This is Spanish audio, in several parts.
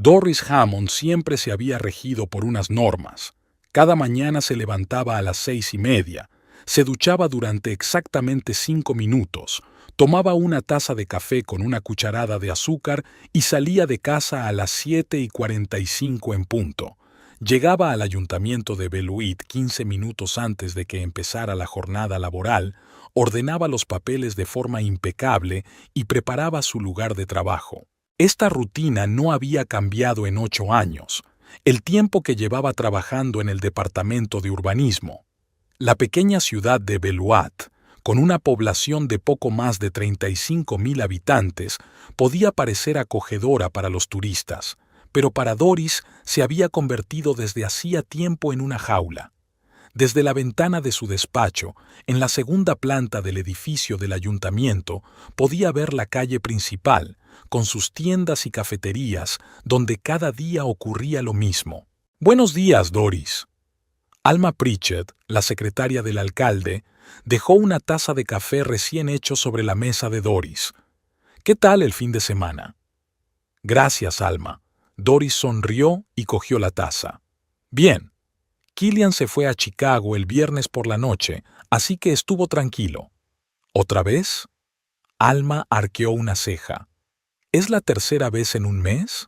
Doris Hammond siempre se había regido por unas normas. Cada mañana se levantaba a las 6:30, se duchaba durante exactamente 5 minutos, tomaba una taza de café con una cucharada de azúcar y salía de casa a las 7:45 en punto. Llegaba al ayuntamiento de Beloit 15 minutos antes de que empezara la jornada laboral, ordenaba los papeles de forma impecable y preparaba su lugar de trabajo. Esta rutina no había cambiado en 8 años, el tiempo que llevaba trabajando en el departamento de urbanismo. La pequeña ciudad de Beloit, con una población de poco más de 35.000 habitantes, podía parecer acogedora para los turistas, pero para Doris se había convertido desde hacía tiempo en una jaula. Desde la ventana de su despacho, en la segunda planta del edificio del ayuntamiento, podía ver la calle principal, con sus tiendas y cafeterías, donde cada día ocurría lo mismo. «Buenos días, Doris». Alma Pritchett, la secretaria del alcalde, dejó una taza de café recién hecho sobre la mesa de Doris. «¿Qué tal el fin de semana?» «Gracias, Alma». Doris sonrió y cogió la taza. «Bien. Killian se fue a Chicago el viernes por la noche, así que estuvo tranquilo». «¿Otra vez?» Alma arqueó una ceja. «¿Es la tercera vez en un mes?»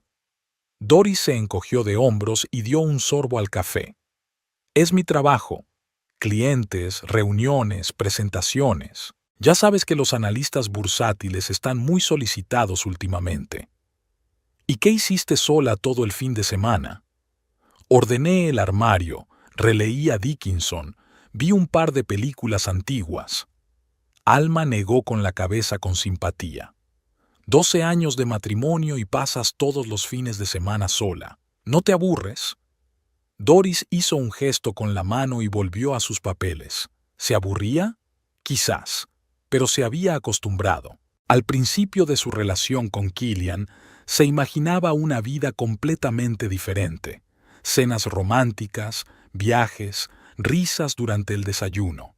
Doris se encogió de hombros y dio un sorbo al café. «Es mi trabajo. Clientes, reuniones, presentaciones. Ya sabes que los analistas bursátiles están muy solicitados últimamente». «¿Y qué hiciste sola todo el fin de semana?» «Ordené el armario, releí a Dickinson, vi un par de películas antiguas». Alma negó con la cabeza con simpatía. 12 años de matrimonio y pasas todos los fines de semana sola. ¿No te aburres?» Doris hizo un gesto con la mano y volvió a sus papeles. ¿Se aburría? Quizás, pero se había acostumbrado. Al principio de su relación con Killian, se imaginaba una vida completamente diferente. Cenas románticas, viajes, risas durante el desayuno.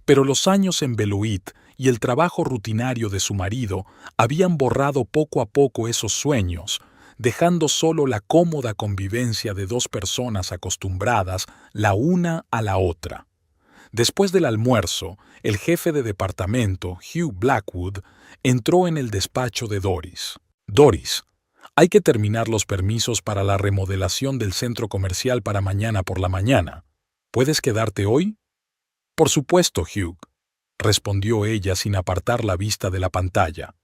Pero los años en Beloit y el trabajo rutinario de su marido habían borrado poco a poco esos sueños, dejando solo la cómoda convivencia de dos personas acostumbradas la una a la otra. Después del almuerzo, el jefe de departamento, Hugh Blackwood, entró en el despacho de Doris. «Doris, hay que terminar los permisos para la remodelación del centro comercial para mañana por la mañana. ¿Puedes quedarte hoy?» «Por supuesto, Hugh», respondió ella sin apartar la vista de la pantalla.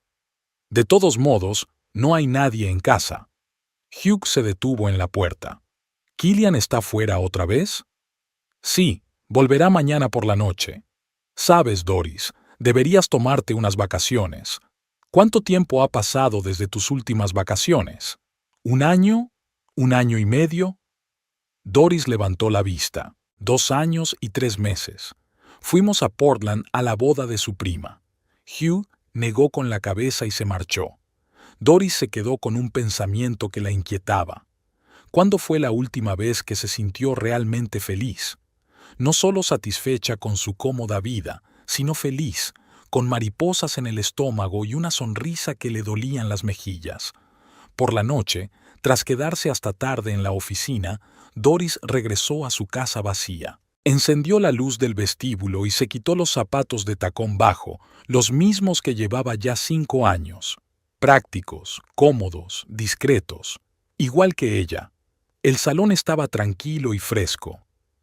«De todos modos, no hay nadie en casa». Hugh se detuvo en la puerta. «¿Killian está fuera otra vez?» «Sí, volverá mañana por la noche. Sabes, Doris, deberías tomarte unas vacaciones. ¿Cuánto tiempo ha pasado desde tus últimas vacaciones? ¿Un año? ¿Un año y medio?» Doris levantó la vista. 2 años y 3 meses. Fuimos a Portland a la boda de su prima. Hugh negó con la cabeza y se marchó. Doris se quedó con un pensamiento que la inquietaba. ¿Cuándo fue la última vez que se sintió realmente feliz? No solo satisfecha con su cómoda vida, sino feliz, con mariposas en el estómago y una sonrisa que le dolían las mejillas. Por la noche, tras quedarse hasta tarde en la oficina, Doris regresó a su casa vacía. Encendió la luz del vestíbulo y se quitó los zapatos de tacón bajo, los mismos que llevaba ya 5 años. Prácticos, cómodos, discretos, igual que ella. El salón estaba tranquilo y fresco.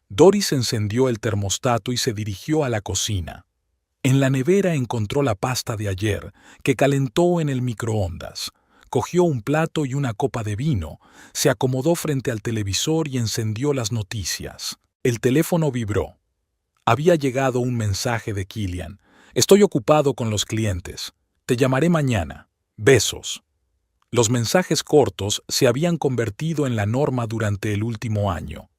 Doris encendió el termostato y se dirigió a la cocina. En la nevera encontró la pasta de ayer, que calentó en el microondas. Cogió un plato y una copa de vino, se acomodó frente al televisor y encendió las noticias. El teléfono vibró. Había llegado un mensaje de Killian. «Estoy ocupado con los clientes. Te llamaré mañana. Besos». Los mensajes cortos se habían convertido en la norma durante el último año.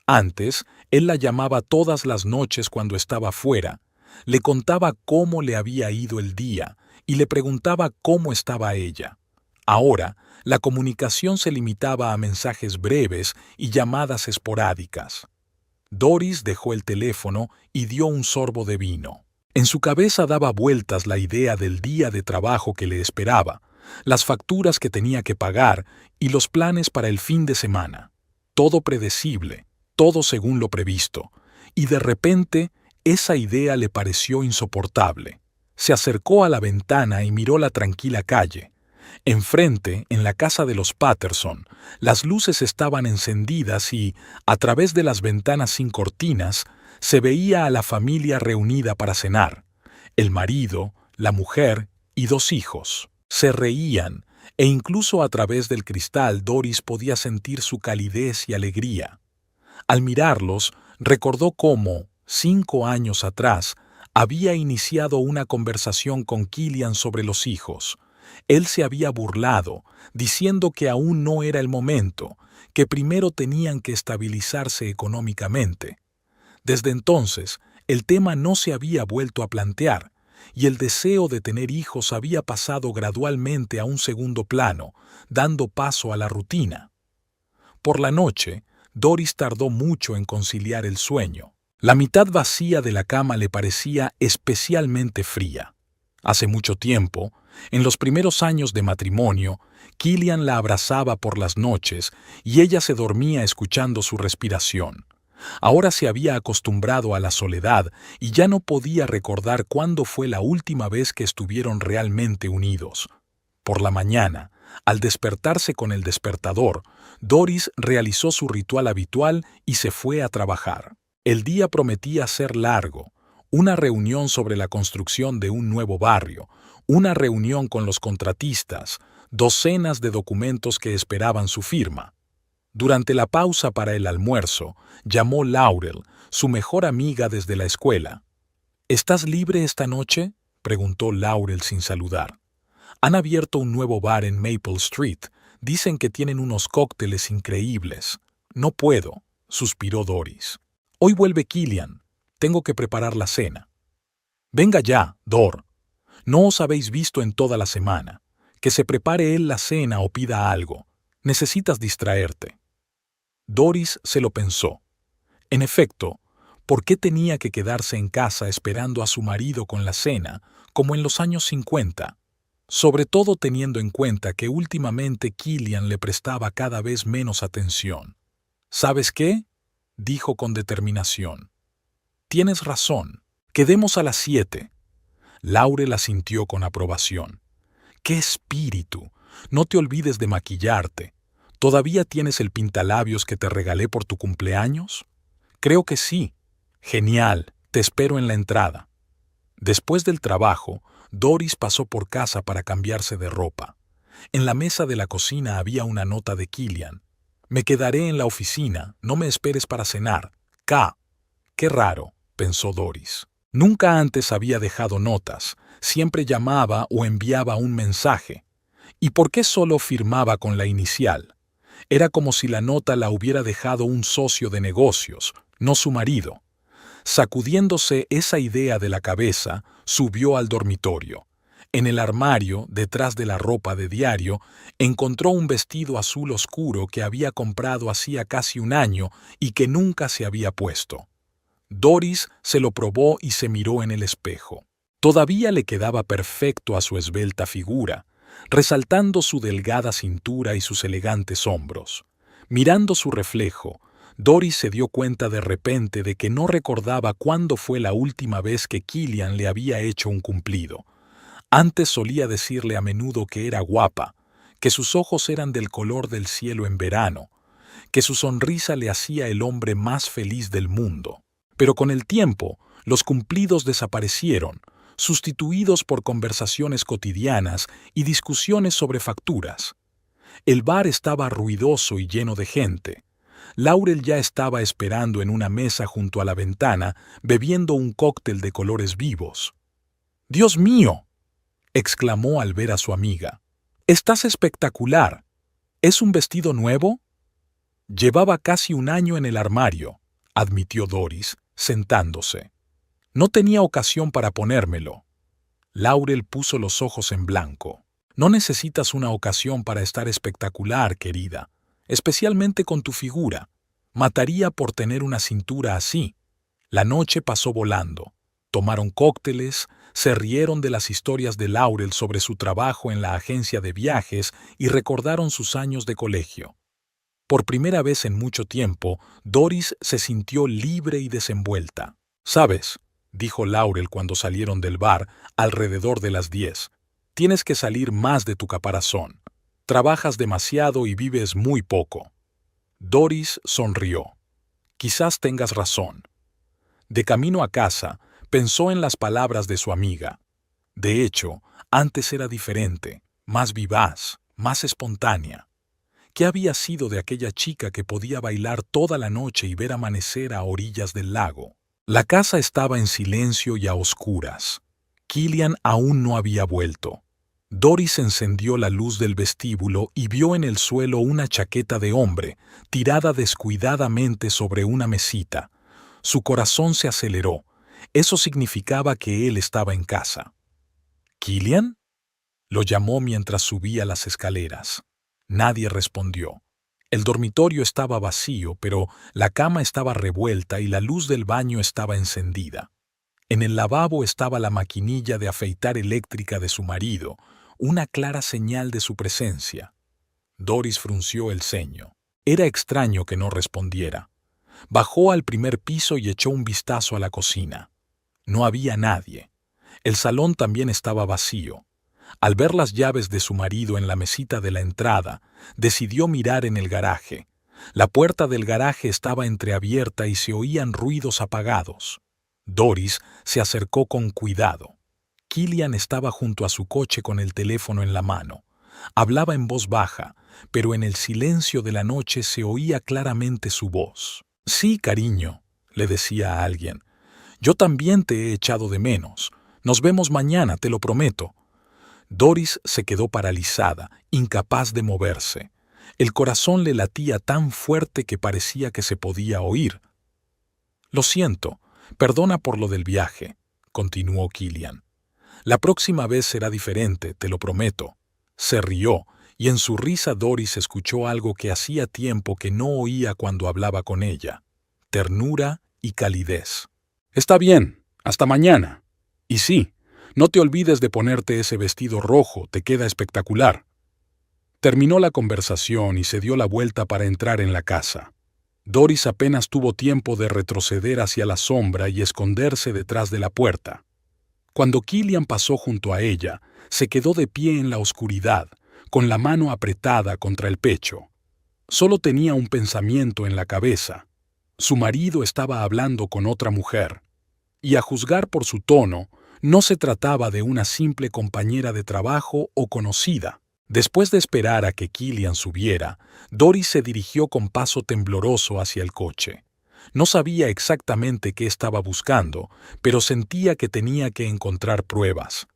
Antes, él la llamaba todas las noches cuando estaba fuera, le contaba cómo le había ido el día y le preguntaba cómo estaba ella. Ahora, la comunicación se limitaba a mensajes breves y llamadas esporádicas. Doris dejó el teléfono y dio un sorbo de vino. En su cabeza daba vueltas la idea del día de trabajo que le esperaba, las facturas que tenía que pagar y los planes para el fin de semana. Todo predecible, todo según lo previsto. Y de repente, esa idea le pareció insoportable. Se acercó a la ventana y miró la tranquila calle. Enfrente, en la casa de los Patterson, las luces estaban encendidas y, a través de las ventanas sin cortinas, se veía a la familia reunida para cenar. El marido, la mujer y 2 hijos. Se reían, e incluso a través del cristal Doris podía sentir su calidez y alegría. Al mirarlos, recordó cómo, 5 años atrás, había iniciado una conversación con Killian sobre los hijos. Él se había burlado, diciendo que aún no era el momento, que primero tenían que estabilizarse económicamente. Desde entonces, el tema no se había vuelto a plantear, y el deseo de tener hijos había pasado gradualmente a un segundo plano, dando paso a la rutina. Por la noche, Doris tardó mucho en conciliar el sueño. La mitad vacía de la cama le parecía especialmente fría. Hace mucho tiempo, en los primeros años de matrimonio, Killian la abrazaba por las noches y ella se dormía escuchando su respiración. Ahora se había acostumbrado a la soledad y ya no podía recordar cuándo fue la última vez que estuvieron realmente unidos. Por la mañana, al despertarse con el despertador, Doris realizó su ritual habitual y se fue a trabajar. El día prometía ser largo, una reunión sobre la construcción de un nuevo barrio, una reunión con los contratistas, docenas de documentos que esperaban su firma. Durante la pausa para el almuerzo, llamó Laurel, su mejor amiga desde la escuela. ¿Estás libre esta noche?, preguntó Laurel sin saludar. Han abierto un nuevo bar en Maple Street. Dicen que tienen unos cócteles increíbles. No puedo, suspiró Doris. Hoy vuelve Killian. Tengo que preparar la cena. Venga ya, Dor. No os habéis visto en toda la semana. Que se prepare él la cena o pida algo. Necesitas distraerte. Doris se lo pensó. En efecto, ¿por qué tenía que quedarse en casa esperando a su marido con la cena, como en los años 50? Sobre todo teniendo en cuenta que últimamente Killian le prestaba cada vez menos atención. ¿Sabes qué?, dijo con determinación. Tienes razón. Quedemos a las 7. Laurel asintió con aprobación. ¡Qué espíritu! No te olvides de maquillarte. ¿Todavía tienes el pintalabios que te regalé por tu cumpleaños? Creo que sí. Genial. Te espero en la entrada. Después del trabajo, Doris pasó por casa para cambiarse de ropa. En la mesa de la cocina había una nota de Killian. Me quedaré en la oficina, no me esperes para cenar. K. Qué raro, pensó Doris. Nunca antes había dejado notas, siempre llamaba o enviaba un mensaje. ¿Y por qué solo firmaba con la inicial? Era como si la nota la hubiera dejado un socio de negocios, no su marido. Sacudiéndose esa idea de la cabeza, subió al dormitorio. En el armario, detrás de la ropa de diario, encontró un vestido azul oscuro que había comprado hacía casi un año y que nunca se había puesto. Doris se lo probó y se miró en el espejo. Todavía le quedaba perfecto a su esbelta figura, resaltando su delgada cintura y sus elegantes hombros. Mirando su reflejo, Doris se dio cuenta de repente de que no recordaba cuándo fue la última vez que Killian le había hecho un cumplido. Antes solía decirle a menudo que era guapa, que sus ojos eran del color del cielo en verano, que su sonrisa le hacía el hombre más feliz del mundo. Pero con el tiempo, los cumplidos desaparecieron, sustituidos por conversaciones cotidianas y discusiones sobre facturas. El bar estaba ruidoso y lleno de gente. Laurel ya estaba esperando en una mesa junto a la ventana, bebiendo un cóctel de colores vivos. «¡Dios mío!», exclamó al ver a su amiga. «¡Estás espectacular! ¿Es un vestido nuevo?». «Llevaba casi un año en el armario», admitió Doris, sentándose. «No tenía ocasión para ponérmelo». Laurel puso los ojos en blanco. «No necesitas una ocasión para estar espectacular, querida, especialmente con tu figura. Mataría por tener una cintura así». La noche pasó volando. Tomaron cócteles, Se rieron de las historias de Laurel sobre su trabajo en la agencia de viajes y recordaron sus años de colegio. Por primera vez en mucho tiempo, Doris se sintió libre y desenvuelta. «¿Sabes?», dijo Laurel cuando salieron del bar, alrededor de las 10. «Tienes que salir más de tu caparazón. Trabajas demasiado y vives muy poco». Doris sonrió. «Quizás tengas razón». De camino a casa, pensó en las palabras de su amiga. De hecho, antes era diferente, más vivaz, más espontánea. ¿Qué había sido de aquella chica que podía bailar toda la noche y ver amanecer a orillas del lago? La casa estaba en silencio y a oscuras. Killian aún no había vuelto. Doris encendió la luz del vestíbulo y vio en el suelo una chaqueta de hombre, tirada descuidadamente sobre una mesita. Su corazón se aceleró. Eso significaba que él estaba en casa. «¿Killian?», lo llamó mientras subía las escaleras. Nadie respondió. El dormitorio estaba vacío, pero la cama estaba revuelta y la luz del baño estaba encendida. En el lavabo estaba la maquinilla de afeitar eléctrica de su marido, una clara señal de su presencia. Doris frunció el ceño. Era extraño que no respondiera. Bajó al primer piso y echó un vistazo a la cocina. No había nadie. El salón también estaba vacío. Al ver las llaves de su marido en la mesita de la entrada, decidió mirar en el garaje. La puerta del garaje estaba entreabierta y se oían ruidos apagados. Doris se acercó con cuidado. Killian estaba junto a su coche con el teléfono en la mano. Hablaba en voz baja, pero en el silencio de la noche se oía claramente su voz. «Sí, cariño», le decía a alguien. «Yo también te he echado de menos. Nos vemos mañana, te lo prometo». Doris se quedó paralizada, incapaz de moverse. El corazón le latía tan fuerte que parecía que se podía oír. «Lo siento, perdona por lo del viaje», continuó Killian. «La próxima vez será diferente, te lo prometo». Se rió, y en su risa Doris escuchó algo que hacía tiempo que no oía cuando hablaba con ella: ternura y calidez. «Está bien, hasta mañana. Y sí, no te olvides de ponerte ese vestido rojo, te queda espectacular». Terminó la conversación y se dio la vuelta para entrar en la casa. Doris apenas tuvo tiempo de retroceder hacia la sombra y esconderse detrás de la puerta. Cuando Killian pasó junto a ella, se quedó de pie en la oscuridad, con la mano apretada contra el pecho. Solo tenía un pensamiento en la cabeza. Su marido estaba hablando con otra mujer. Y a juzgar por su tono, no se trataba de una simple compañera de trabajo o conocida. Después de esperar a que Killian subiera, Doris se dirigió con paso tembloroso hacia el coche. No sabía exactamente qué estaba buscando, pero sentía que tenía que encontrar pruebas.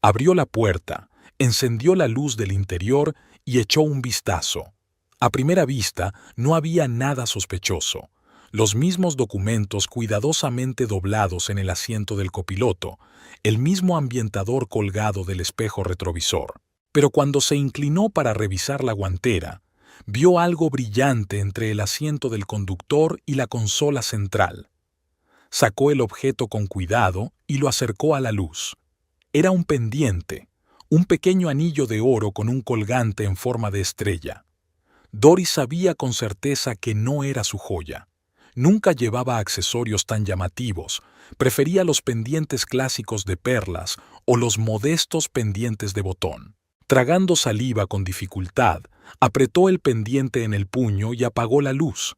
Abrió la puerta, encendió la luz del interior y echó un vistazo. A primera vista no había nada sospechoso. Los mismos documentos cuidadosamente doblados en el asiento del copiloto, el mismo ambientador colgado del espejo retrovisor. Pero cuando se inclinó para revisar la guantera, vio algo brillante entre el asiento del conductor y la consola central. Sacó el objeto con cuidado y lo acercó a la luz. Era un pendiente, un pequeño anillo de oro con un colgante en forma de estrella. Doris sabía con certeza que no era su joya. Nunca llevaba accesorios tan llamativos, prefería los pendientes clásicos de perlas o los modestos pendientes de botón. Tragando saliva con dificultad, apretó el pendiente en el puño y apagó la luz.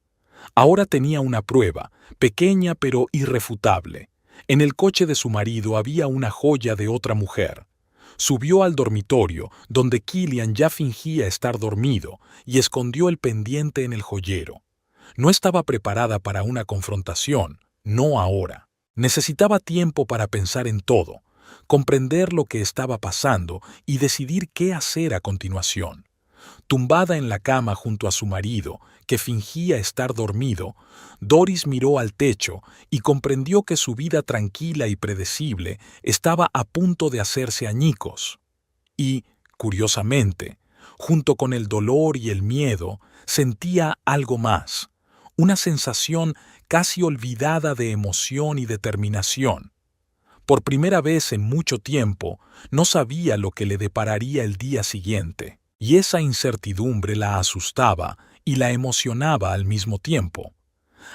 Ahora tenía una prueba, pequeña pero irrefutable. En el coche de su marido había una joya de otra mujer. Subió al dormitorio, donde Killian ya fingía estar dormido, y escondió el pendiente en el joyero. No estaba preparada para una confrontación, no ahora. Necesitaba tiempo para pensar en todo, comprender lo que estaba pasando y decidir qué hacer a continuación. Tumbada en la cama junto a su marido, que fingía estar dormido, Doris miró al techo y comprendió que su vida tranquila y predecible estaba a punto de hacerse añicos. Y, curiosamente, junto con el dolor y el miedo, sentía algo más, una sensación casi olvidada de emoción y determinación. Por primera vez en mucho tiempo, no sabía lo que le depararía el día siguiente, y esa incertidumbre la asustaba y la emocionaba al mismo tiempo.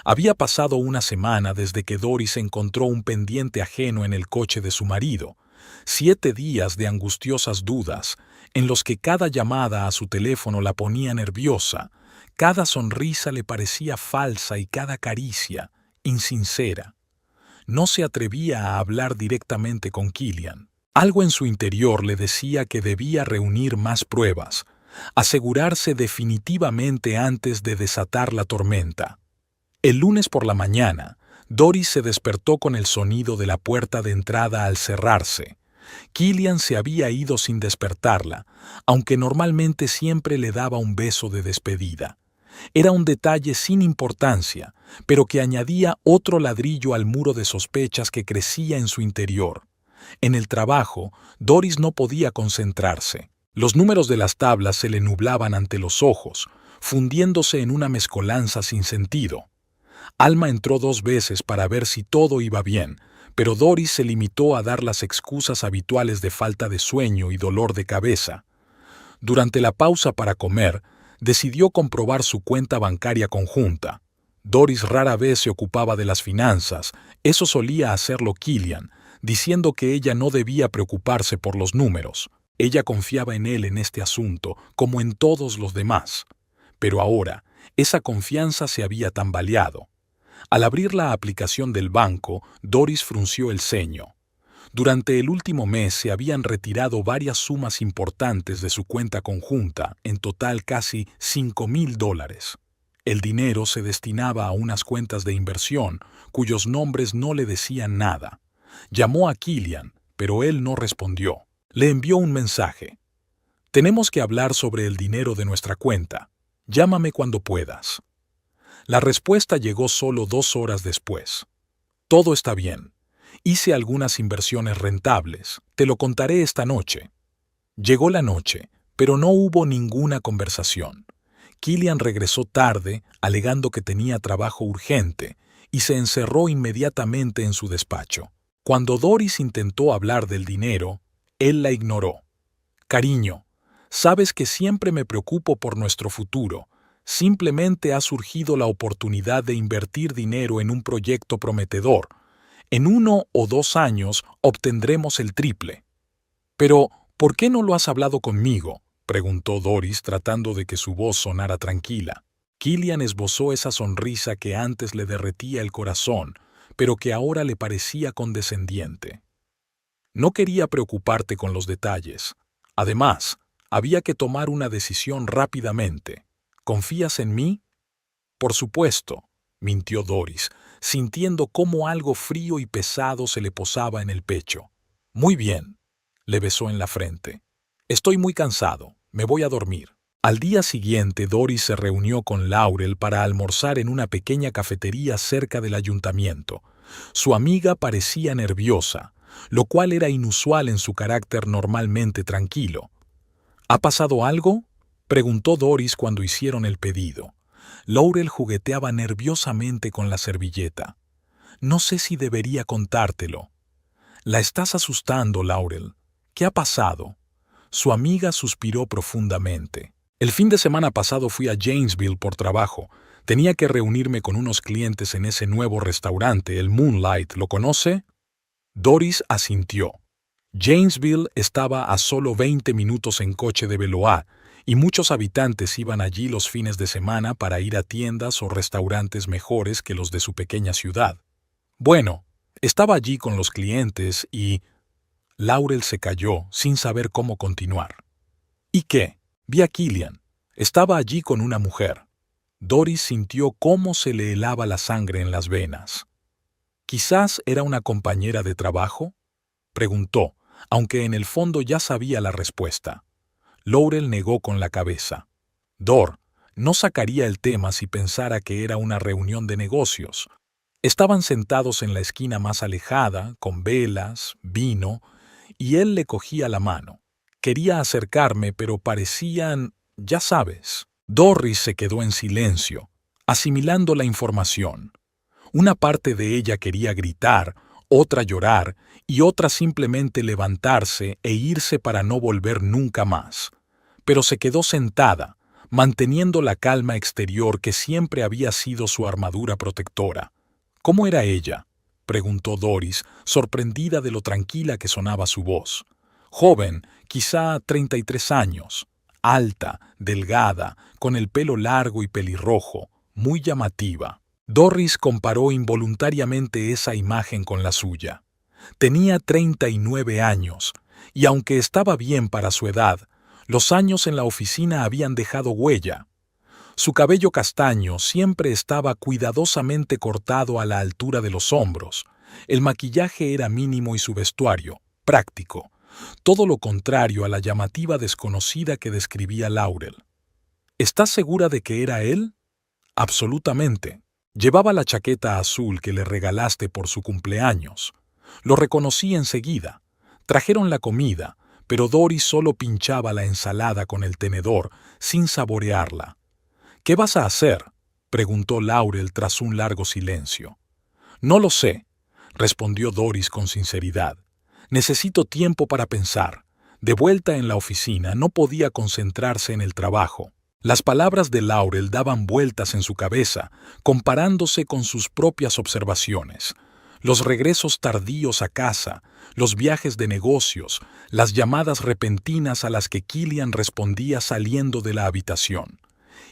Había pasado una semana desde que Doris encontró un pendiente ajeno en el coche de su marido, 7 días de angustiosas dudas, en los que cada llamada a su teléfono la ponía nerviosa, cada sonrisa le parecía falsa y cada caricia, insincera. No se atrevía a hablar directamente con Killian. Algo en su interior le decía que debía reunir más pruebas, asegurarse definitivamente antes de desatar la tormenta. El lunes por la mañana, Doris se despertó con el sonido de la puerta de entrada al cerrarse. Killian se había ido sin despertarla, aunque normalmente siempre le daba un beso de despedida. Era un detalle sin importancia, pero que añadía otro ladrillo al muro de sospechas que crecía en su interior. En el trabajo, Doris no podía concentrarse. Los números de las tablas se le nublaban ante los ojos, fundiéndose en una mezcolanza sin sentido. Alma entró 2 veces para ver si todo iba bien, pero Doris se limitó a dar las excusas habituales de falta de sueño y dolor de cabeza. Durante la pausa para comer, decidió comprobar su cuenta bancaria conjunta. Doris rara vez se ocupaba de las finanzas, eso solía hacerlo Killian, diciendo que ella no debía preocuparse por los números. Ella confiaba en él en este asunto, como en todos los demás. Pero ahora, esa confianza se había tambaleado. Al abrir la aplicación del banco, Doris frunció el ceño. Durante el último mes se habían retirado varias sumas importantes de su cuenta conjunta, en total casi $5,000. El dinero se destinaba a unas cuentas de inversión, cuyos nombres no le decían nada. Llamó a Killian, pero él no respondió. Le envió un mensaje. «Tenemos que hablar sobre el dinero de nuestra cuenta. Llámame cuando puedas». La respuesta llegó solo 2 horas después. «Todo está bien. Hice algunas inversiones rentables. Te lo contaré esta noche». Llegó la noche, pero no hubo ninguna conversación. Killian regresó tarde, alegando que tenía trabajo urgente, y se encerró inmediatamente en su despacho. Cuando Doris intentó hablar del dinero, él la ignoró. «Cariño, sabes que siempre me preocupo por nuestro futuro. Simplemente ha surgido la oportunidad de invertir dinero en un proyecto prometedor. En 1 o 2 años obtendremos el triple». «Pero, ¿por qué no lo has hablado conmigo?», preguntó Doris, tratando de que su voz sonara tranquila. Killian esbozó esa sonrisa que antes le derretía el corazón, pero que ahora le parecía condescendiente. «No quería preocuparte con los detalles. Además, había que tomar una decisión rápidamente. ¿Confías en mí?». «Por supuesto», mintió Doris, sintiendo cómo algo frío y pesado se le posaba en el pecho. «Muy bien», le besó en la frente. «Estoy muy cansado. Me voy a dormir». Al día siguiente, Doris se reunió con Laurel para almorzar en una pequeña cafetería cerca del ayuntamiento. Su amiga parecía nerviosa, lo cual era inusual en su carácter normalmente tranquilo. «¿Ha pasado algo?», preguntó Doris cuando hicieron el pedido. Laurel jugueteaba nerviosamente con la servilleta. «No sé si debería contártelo». «La estás asustando, Laurel. ¿Qué ha pasado?». Su amiga suspiró profundamente. «El fin de semana pasado fui a Janesville por trabajo. Tenía que reunirme con unos clientes en ese nuevo restaurante, el Moonlight. ¿Lo conoce?». Doris asintió. Janesville estaba a solo 20 minutos en coche de Beloit, y muchos habitantes iban allí los fines de semana para ir a tiendas o restaurantes mejores que los de su pequeña ciudad. Bueno, estaba allí con los clientes y... Laurel se calló sin saber cómo continuar. «¿Y qué?». «Vi a Killian. Estaba allí con una mujer». Doris sintió cómo se le helaba la sangre en las venas. «¿Quizás era una compañera de trabajo?», preguntó, aunque en el fondo ya sabía la respuesta. Laurel negó con la cabeza. Dor no sacaría el tema si pensara que era una reunión de negocios. Estaban sentados en la esquina más alejada, con velas, vino, y él le cogía la mano. «Quería acercarme, pero parecían, ya sabes». Doris se quedó en silencio, asimilando la información. Una parte de ella quería gritar, otra llorar y otra simplemente levantarse e irse para no volver nunca más. Pero se quedó sentada, manteniendo la calma exterior que siempre había sido su armadura protectora. ¿Cómo era ella?, preguntó Doris, sorprendida de lo tranquila que sonaba su voz. Joven, quizá 33 años, alta, delgada, con el pelo largo y pelirrojo, muy llamativa. Doris comparó involuntariamente esa imagen con la suya. Tenía 39 años, y aunque estaba bien para su edad, los años en la oficina habían dejado huella. Su cabello castaño siempre estaba cuidadosamente cortado a la altura de los hombros. El maquillaje era mínimo y su vestuario, práctico. Todo lo contrario a la llamativa desconocida que describía Laurel. ¿Estás segura de que era él? Absolutamente. Llevaba la chaqueta azul que le regalaste por su cumpleaños. Lo reconocí enseguida. Trajeron la comida, pero Doris solo pinchaba la ensalada con el tenedor, sin saborearla. ¿Qué vas a hacer?, preguntó Laurel tras un largo silencio. No lo sé, respondió Doris con sinceridad. Necesito tiempo para pensar. De vuelta en la oficina, no podía concentrarse en el trabajo. Las palabras de Laurel daban vueltas en su cabeza, comparándose con sus propias observaciones. Los regresos tardíos a casa, los viajes de negocios, las llamadas repentinas a las que Killian respondía saliendo de la habitación.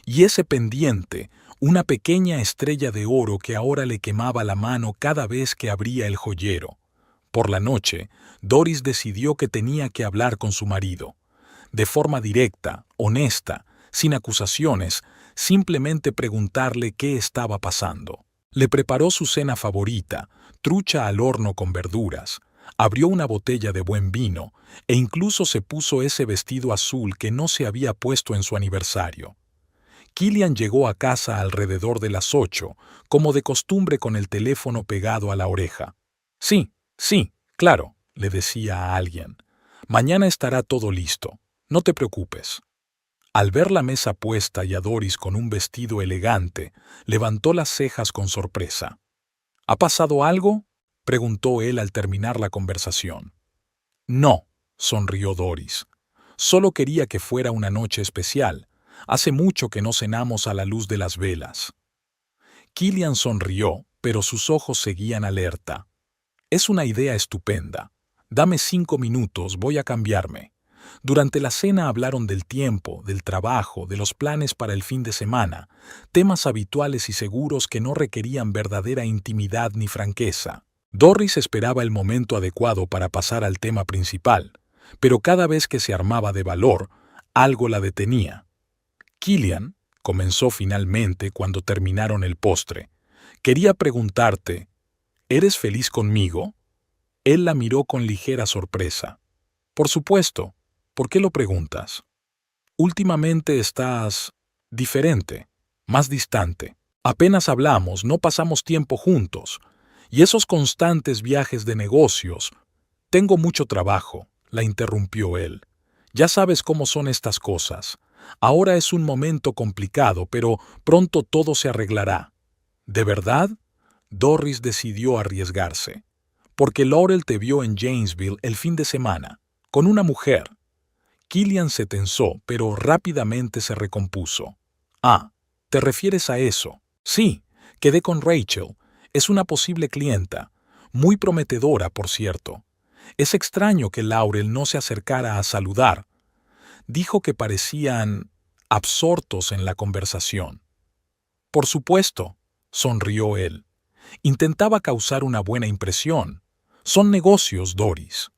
Y ese pendiente, una pequeña estrella de oro que ahora le quemaba la mano cada vez que abría el joyero. Por la noche, Doris decidió que tenía que hablar con su marido. De forma directa, honesta, sin acusaciones, simplemente preguntarle qué estaba pasando. Le preparó su cena favorita, trucha al horno con verduras, abrió una botella de buen vino e incluso se puso ese vestido azul que no se había puesto en su aniversario. Killian llegó a casa alrededor de las 8, como de costumbre con el teléfono pegado a la oreja. Sí, claro, le decía a alguien. Mañana estará todo listo, no te preocupes. Al ver la mesa puesta y a Doris con un vestido elegante, levantó las cejas con sorpresa. ¿Ha pasado algo?, preguntó él al terminar la conversación. No, sonrió Doris. Solo quería que fuera una noche especial. Hace mucho que no cenamos a la luz de las velas. Killian sonrió, pero sus ojos seguían alerta. Es una idea estupenda. Dame 5 minutos, voy a cambiarme. Durante la cena hablaron del tiempo, del trabajo, de los planes para el fin de semana, temas habituales y seguros que no requerían verdadera intimidad ni franqueza. Doris esperaba el momento adecuado para pasar al tema principal, pero cada vez que se armaba de valor, algo la detenía. Killian, comenzó finalmente cuando terminaron el postre, quería preguntarte, ¿eres feliz conmigo? Él la miró con ligera sorpresa. Por supuesto. ¿Por qué lo preguntas? Últimamente estás diferente, más distante. Apenas hablamos, no pasamos tiempo juntos. Y esos constantes viajes de negocios. Tengo mucho trabajo, la interrumpió él. Ya sabes cómo son estas cosas. Ahora es un momento complicado, pero pronto todo se arreglará. ¿De verdad? Doris decidió arriesgarse. Porque Laurel te vio en Janesville el fin de semana, con una mujer. Killian se tensó, pero rápidamente se recompuso. Ah, ¿te refieres a eso? Sí, quedé con Rachel. Es una posible clienta. Muy prometedora, por cierto. Es extraño que Laurel no se acercara a saludar. Dijo que parecían absortos en la conversación. Por supuesto, sonrió él. Intentaba causar una buena impresión. Son negocios, Doris.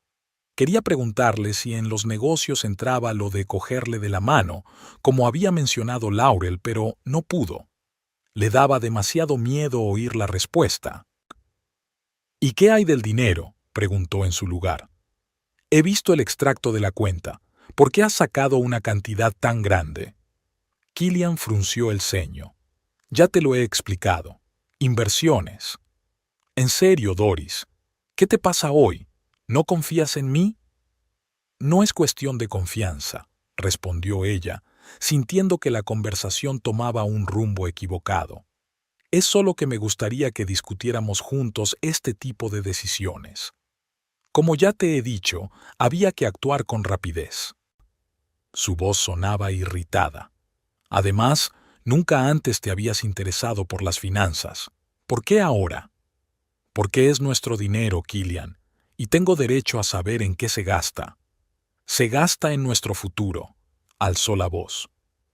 Quería preguntarle si en los negocios entraba lo de cogerle de la mano, como había mencionado Laurel, pero no pudo. Le daba demasiado miedo oír la respuesta. ¿Y qué hay del dinero?, preguntó en su lugar. He visto el extracto de la cuenta. ¿Por qué has sacado una cantidad tan grande? Killian frunció el ceño. Ya te lo he explicado. Inversiones. En serio, Doris. ¿Qué te pasa hoy? ¿No confías en mí? No es cuestión de confianza, respondió ella, sintiendo que la conversación tomaba un rumbo equivocado. Es solo que me gustaría que discutiéramos juntos este tipo de decisiones. Como ya te he dicho, había que actuar con rapidez. Su voz sonaba irritada. Además, nunca antes te habías interesado por las finanzas. ¿Por qué ahora? Porque es nuestro dinero, Killian, y tengo derecho a saber en qué se gasta. Se gasta en nuestro futuro, alzó la voz.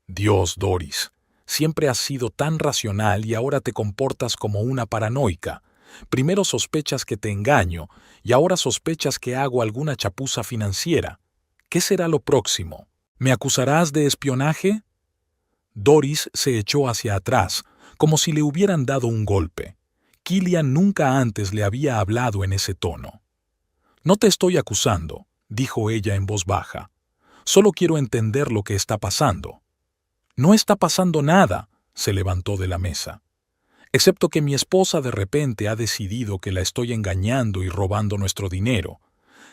Dios, Doris, siempre has sido tan racional y ahora te comportas como una paranoica. Primero sospechas que te engaño y ahora sospechas que hago alguna chapuza financiera. ¿Qué será lo próximo? ¿Me acusarás de espionaje? Doris se echó hacia atrás, como si le hubieran dado un golpe. Killian nunca antes le había hablado en ese tono. No te estoy acusando, dijo ella en voz baja. Solo quiero entender lo que está pasando. No está pasando nada, se levantó de la mesa. Excepto que mi esposa de repente ha decidido que la estoy engañando y robando nuestro dinero.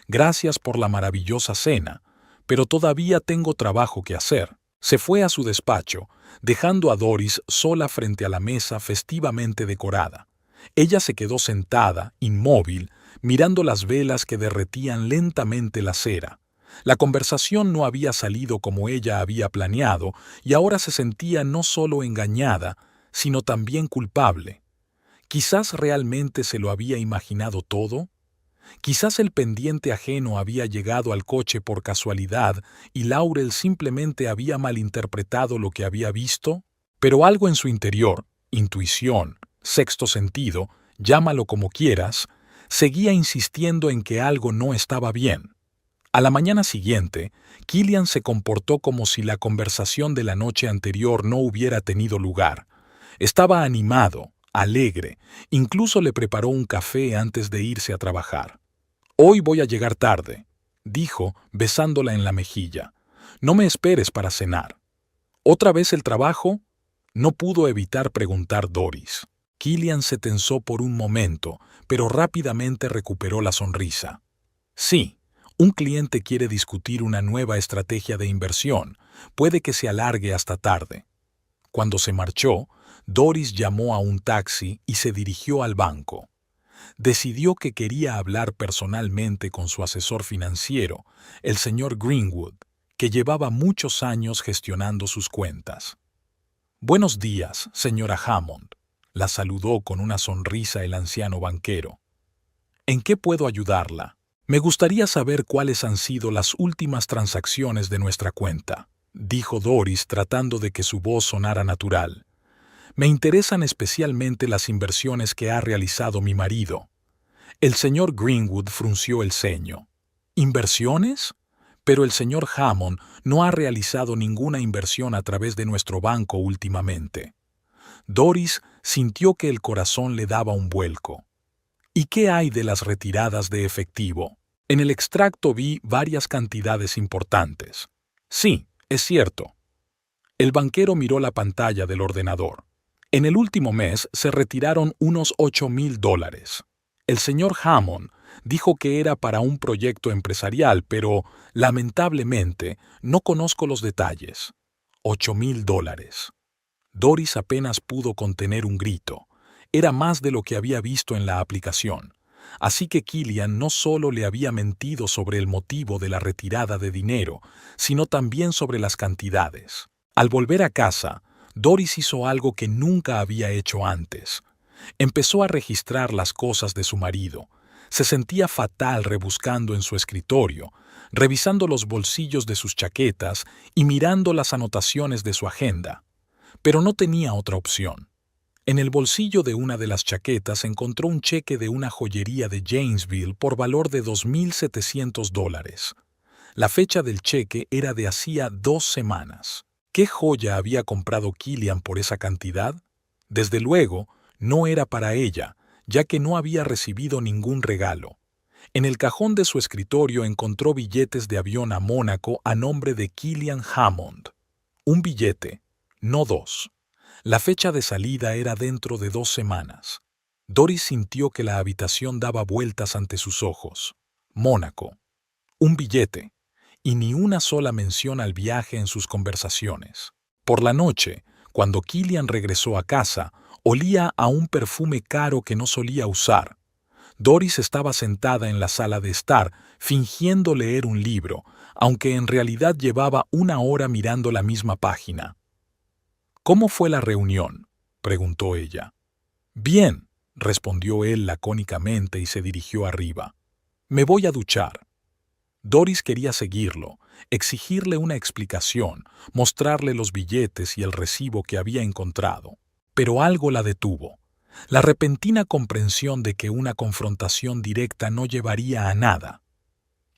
Gracias por la maravillosa cena, pero todavía tengo trabajo que hacer. Se fue a su despacho, dejando a Doris sola frente a la mesa festivamente decorada. Ella se quedó sentada, inmóvil, mirando las velas que derretían lentamente la cera. La conversación no había salido como ella había planeado y ahora se sentía no solo engañada, sino también culpable. Quizás realmente se lo había imaginado todo. Quizás el pendiente ajeno había llegado al coche por casualidad y Laurel simplemente había malinterpretado lo que había visto, pero algo en su interior, intuición, sexto sentido, llámalo como quieras, seguía insistiendo en que algo no estaba bien. A la mañana siguiente, Killian se comportó como si la conversación de la noche anterior no hubiera tenido lugar. Estaba animado, alegre, incluso le preparó un café antes de irse a trabajar. «Hoy voy a llegar tarde», dijo, besándola en la mejilla. «No me esperes para cenar». «¿Otra vez el trabajo?», no pudo evitar preguntar Doris. Killian se tensó por un momento, pero rápidamente recuperó la sonrisa. «Sí, un cliente quiere discutir una nueva estrategia de inversión. Puede que se alargue hasta tarde». Cuando se marchó, Doris llamó a un taxi y se dirigió al banco. Decidió que quería hablar personalmente con su asesor financiero, el señor Greenwood, que llevaba muchos años gestionando sus cuentas. «Buenos días, señora Hammond», la saludó con una sonrisa el anciano banquero. «¿En qué puedo ayudarla? Me gustaría saber cuáles han sido las últimas transacciones de nuestra cuenta», dijo Doris tratando de que su voz sonara natural. «Me interesan especialmente las inversiones que ha realizado mi marido». El señor Greenwood frunció el ceño. «¿Inversiones? Pero el señor Hammond no ha realizado ninguna inversión a través de nuestro banco últimamente». Doris sintió que el corazón le daba un vuelco. «¿Y qué hay de las retiradas de efectivo? En el extracto vi varias cantidades importantes». «Sí, es cierto». El banquero miró la pantalla del ordenador. «En el último mes se retiraron unos $8,000. El señor Hammond dijo que era para un proyecto empresarial, pero, lamentablemente, no conozco los detalles». $8,000. Doris apenas pudo contener un grito. Era más de lo que había visto en la aplicación. Así que Killian no solo le había mentido sobre el motivo de la retirada de dinero, sino también sobre las cantidades. Al volver a casa, Doris hizo algo que nunca había hecho antes. Empezó a registrar las cosas de su marido. Se sentía fatal rebuscando en su escritorio, revisando los bolsillos de sus chaquetas y mirando las anotaciones de su agenda. Pero no tenía otra opción. En el bolsillo de una de las chaquetas encontró un cheque de una joyería de Janesville por valor de $2,700. La fecha del cheque era de hacía 2 semanas. ¿Qué joya había comprado Killian por esa cantidad? Desde luego, no era para ella, ya que no había recibido ningún regalo. En el cajón de su escritorio encontró billetes de avión a Mónaco a nombre de Killian Hammond. Un billete, no 2. La fecha de salida era dentro de 2 semanas. Doris sintió que la habitación daba vueltas ante sus ojos. Mónaco. Un billete. Y ni una sola mención al viaje en sus conversaciones. Por la noche, cuando Killian regresó a casa, Olía a un perfume caro que no solía usar. Doris estaba sentada en la sala de estar, fingiendo leer un libro, aunque en realidad llevaba una hora mirando la misma página. «¿Cómo fue la reunión?», preguntó ella. «Bien», respondió él lacónicamente y se dirigió arriba. «Me voy a duchar». Doris quería seguirlo, exigirle una explicación, mostrarle los billetes y el recibo que había encontrado. Pero algo la detuvo. La repentina comprensión de que una confrontación directa no llevaría a nada.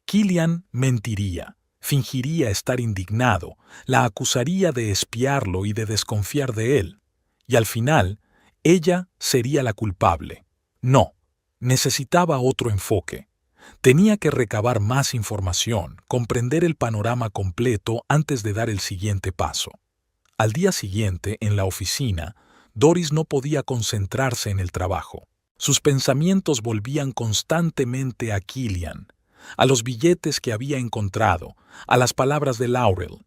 Killian mentiría, fingiría estar indignado, la acusaría de espiarlo y de desconfiar de él. Y al final, ella sería la culpable. No, necesitaba otro enfoque. Tenía que recabar más información, comprender el panorama completo antes de dar el siguiente paso. Al día siguiente, en la oficina, Doris no podía concentrarse en el trabajo. Sus pensamientos volvían constantemente a Killian, a los billetes que había encontrado, a las palabras de Laurel.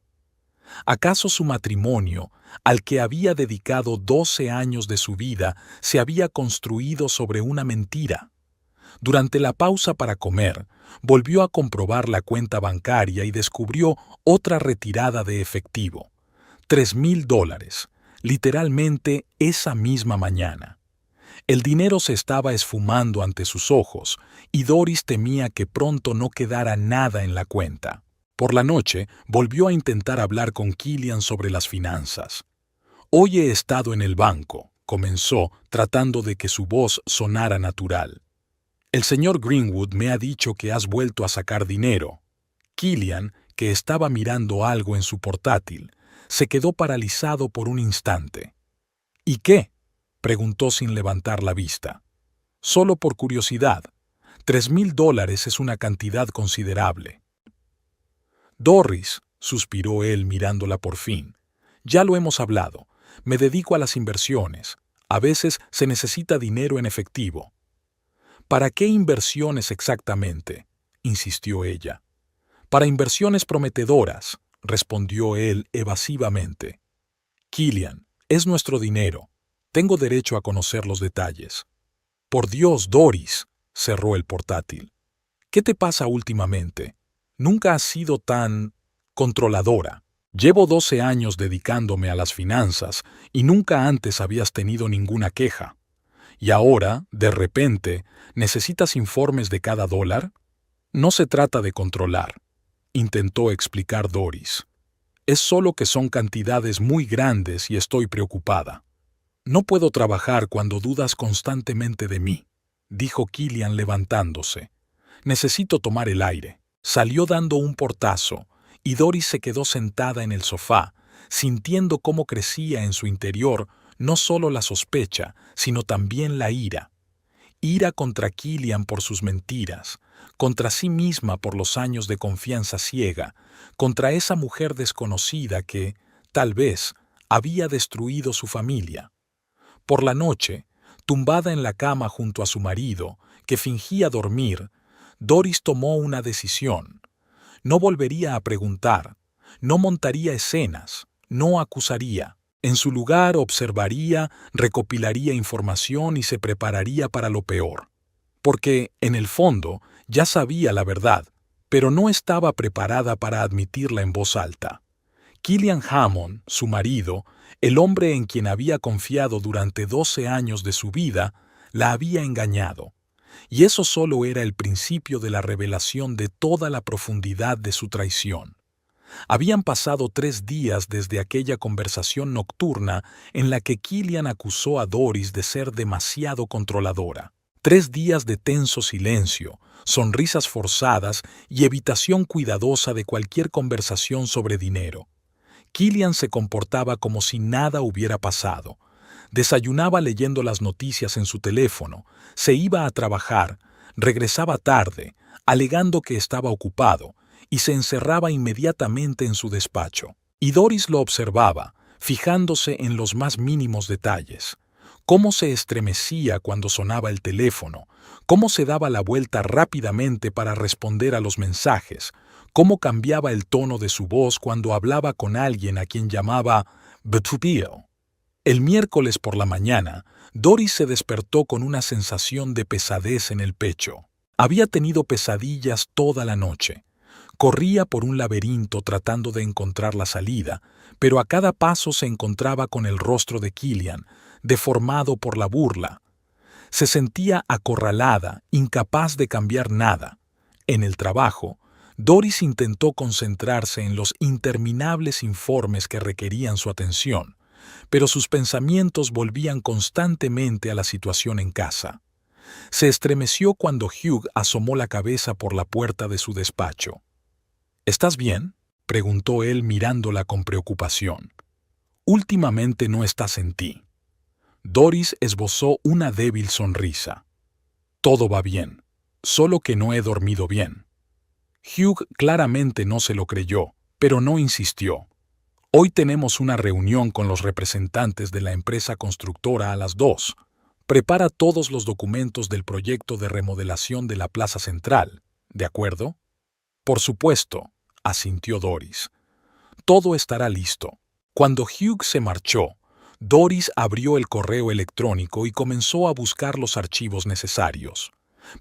¿Acaso su matrimonio, al que había dedicado 12 años de su vida, se había construido sobre una mentira? Durante la pausa para comer, volvió a comprobar la cuenta bancaria y descubrió otra retirada de efectivo. $3,000, literalmente esa misma mañana. El dinero se estaba esfumando ante sus ojos y Doris temía que pronto no quedara nada en la cuenta. Por la noche, volvió a intentar hablar con Killian sobre las finanzas. «Hoy he estado en el banco», comenzó, tratando de que su voz sonara natural. «El señor Greenwood me ha dicho que has vuelto a sacar dinero». Killian, que estaba mirando algo en su portátil, se quedó paralizado por un instante. «¿Y qué?», preguntó sin levantar la vista. «Solo por curiosidad. $3,000 es una cantidad considerable». «Doris», suspiró él mirándola por fin, «ya lo hemos hablado. Me dedico a las inversiones. A veces se necesita dinero en efectivo». «¿Para qué inversiones exactamente?», insistió ella. «Para inversiones prometedoras», respondió él evasivamente. «Killian, es nuestro dinero. Tengo derecho a conocer los detalles». «Por Dios, Doris», cerró el portátil. «¿Qué te pasa últimamente? Nunca has sido tan controladora. Llevo 12 años dedicándome a las finanzas y nunca antes habías tenido ninguna queja. Y ahora, de repente, ¿necesitas informes de cada dólar? No se trata de controlar», intentó explicar Doris. «Es solo que son cantidades muy grandes y estoy preocupada». «No puedo trabajar cuando dudas constantemente de mí», dijo Killian levantándose. «Necesito tomar el aire». Salió dando un portazo, y Doris se quedó sentada en el sofá, sintiendo cómo crecía en su interior no solo la sospecha, sino también la ira. Ira contra Killian por sus mentiras, contra sí misma por los años de confianza ciega, contra esa mujer desconocida que, tal vez, había destruido su familia. Por la noche, tumbada en la cama junto a su marido, que fingía dormir, Doris tomó una decisión. No volvería a preguntar, no montaría escenas, no acusaría. En su lugar observaría, recopilaría información y se prepararía para lo peor. Porque, en el fondo, ya sabía la verdad, pero no estaba preparada para admitirla en voz alta. Killian Hammond, su marido, el hombre en quien había confiado durante 12 años de su vida, la había engañado. Y eso solo era el principio de la revelación de toda la profundidad de su traición. Habían pasado 3 días desde aquella conversación nocturna en la que Killian acusó a Doris de ser demasiado controladora. 3 días de tenso silencio, sonrisas forzadas y evitación cuidadosa de cualquier conversación sobre dinero. Killian se comportaba como si nada hubiera pasado. Desayunaba leyendo las noticias en su teléfono, se iba a trabajar, regresaba tarde, alegando que estaba ocupado, y se encerraba inmediatamente en su despacho. Y Doris lo observaba, fijándose en los más mínimos detalles. Cómo se estremecía cuando sonaba el teléfono, cómo se daba la vuelta rápidamente para responder a los mensajes, cómo cambiaba el tono de su voz cuando hablaba con alguien a quien llamaba Betupio. El miércoles por la mañana, Doris se despertó con una sensación de pesadez en el pecho. Había tenido pesadillas toda la noche. Corría por un laberinto tratando de encontrar la salida, pero a cada paso se encontraba con el rostro de Killian, deformado por la burla. Se sentía acorralada, incapaz de cambiar nada. En el trabajo, Doris intentó concentrarse en los interminables informes que requerían su atención, pero sus pensamientos volvían constantemente a la situación en casa. Se estremeció cuando Hugh asomó la cabeza por la puerta de su despacho. ¿Estás bien?, preguntó él mirándola con preocupación. Últimamente no estás en ti. Doris esbozó una débil sonrisa. Todo va bien, solo que no he dormido bien. Hugh claramente no se lo creyó, pero no insistió. Hoy tenemos una reunión con los representantes de la empresa constructora a las 2. Prepara todos los documentos del proyecto de remodelación de la Plaza Central, ¿de acuerdo? Por supuesto, asintió Doris. Todo estará listo. Cuando Hugh se marchó, Doris abrió el correo electrónico y comenzó a buscar los archivos necesarios.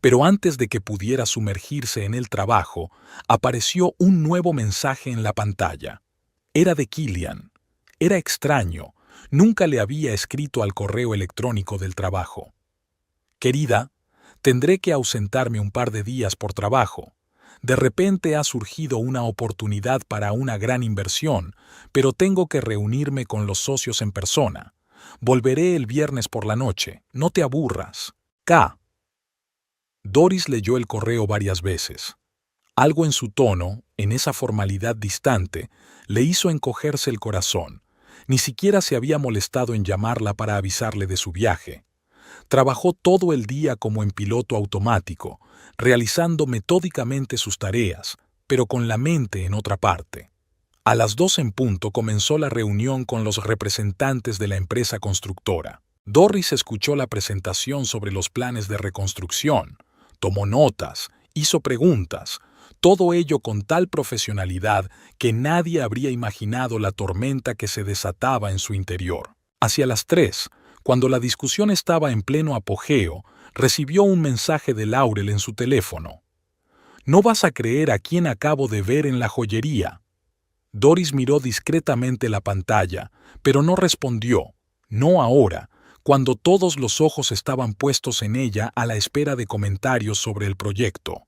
Pero antes de que pudiera sumergirse en el trabajo, apareció un nuevo mensaje en la pantalla. Era de Killian. Era extraño. Nunca le había escrito al correo electrónico del trabajo. Querida, tendré que ausentarme un par de días por trabajo. De repente ha surgido una oportunidad para una gran inversión, pero tengo que reunirme con los socios en persona. Volveré el viernes por la noche. No te aburras. K. Doris leyó el correo varias veces. Algo en su tono, en esa formalidad distante, le hizo encogerse el corazón. Ni siquiera se había molestado en llamarla para avisarle de su viaje. Trabajó todo el día como en piloto automático, realizando metódicamente sus tareas, pero con la mente en otra parte. A las 2 en punto comenzó la reunión con los representantes de la empresa constructora. Doris escuchó la presentación sobre los planes de reconstrucción, tomó notas, hizo preguntas, todo ello con tal profesionalidad que nadie habría imaginado la tormenta que se desataba en su interior. Hacia las 3, cuando la discusión estaba en pleno apogeo, recibió un mensaje de Laurel en su teléfono. «No vas a creer a quién acabo de ver en la joyería». Doris miró discretamente la pantalla, pero no respondió, no ahora, cuando todos los ojos estaban puestos en ella a la espera de comentarios sobre el proyecto.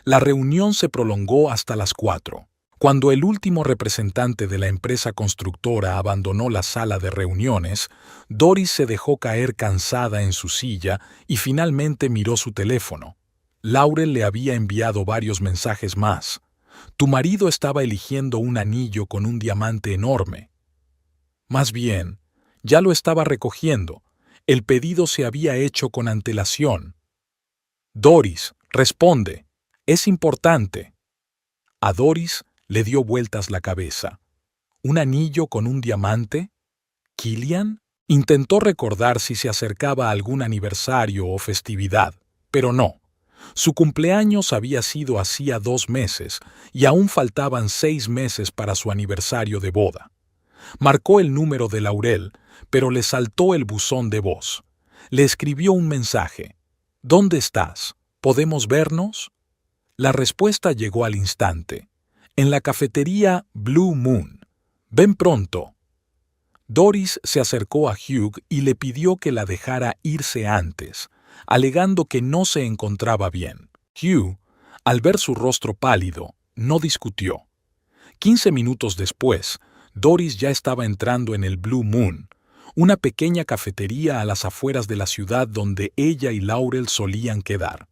La reunión se prolongó hasta las 4. Cuando el último representante de la empresa constructora abandonó la sala de reuniones, Doris se dejó caer cansada en su silla y finalmente miró su teléfono. Laurel le había enviado varios mensajes más. «Tu marido estaba eligiendo un anillo con un diamante enorme». Más bien, ya lo estaba recogiendo. El pedido se había hecho con antelación. «Doris, responde. Es importante». A Doris le dio vueltas la cabeza. ¿Un anillo con un diamante? ¿Killian? Intentó recordar si se acercaba a algún aniversario o festividad, pero no. Su cumpleaños había sido hacía 2 meses y aún faltaban 6 meses para su aniversario de boda. Marcó el número de Laurel, pero le saltó el buzón de voz. Le escribió un mensaje. «¿Dónde estás? ¿Podemos vernos?» La respuesta llegó al instante. «En la cafetería Blue Moon. Ven pronto». Doris se acercó a Hugh y le pidió que la dejara irse antes, alegando que no se encontraba bien. Hugh, al ver su rostro pálido, no discutió. 15 minutos después, Doris ya estaba entrando en el Blue Moon, una pequeña cafetería a las afueras de la ciudad donde ella y Laurel solían quedar.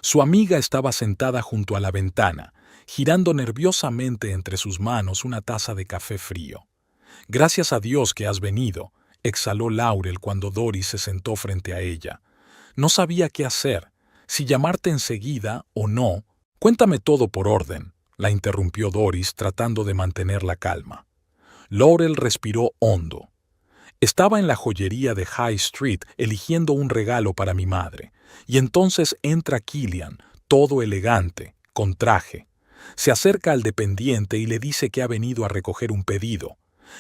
Su amiga estaba sentada junto a la ventana, girando nerviosamente entre sus manos una taza de café frío. «Gracias a Dios que has venido», exhaló Laurel cuando Doris se sentó frente a ella. «No sabía qué hacer, si llamarte enseguida o no». «Cuéntame todo por orden», la interrumpió Doris tratando de mantener la calma. Laurel respiró hondo. «Estaba en la joyería de High Street eligiendo un regalo para mi madre, y entonces entra Killian, todo elegante, con traje. Se acerca al dependiente y le dice que ha venido a recoger un pedido.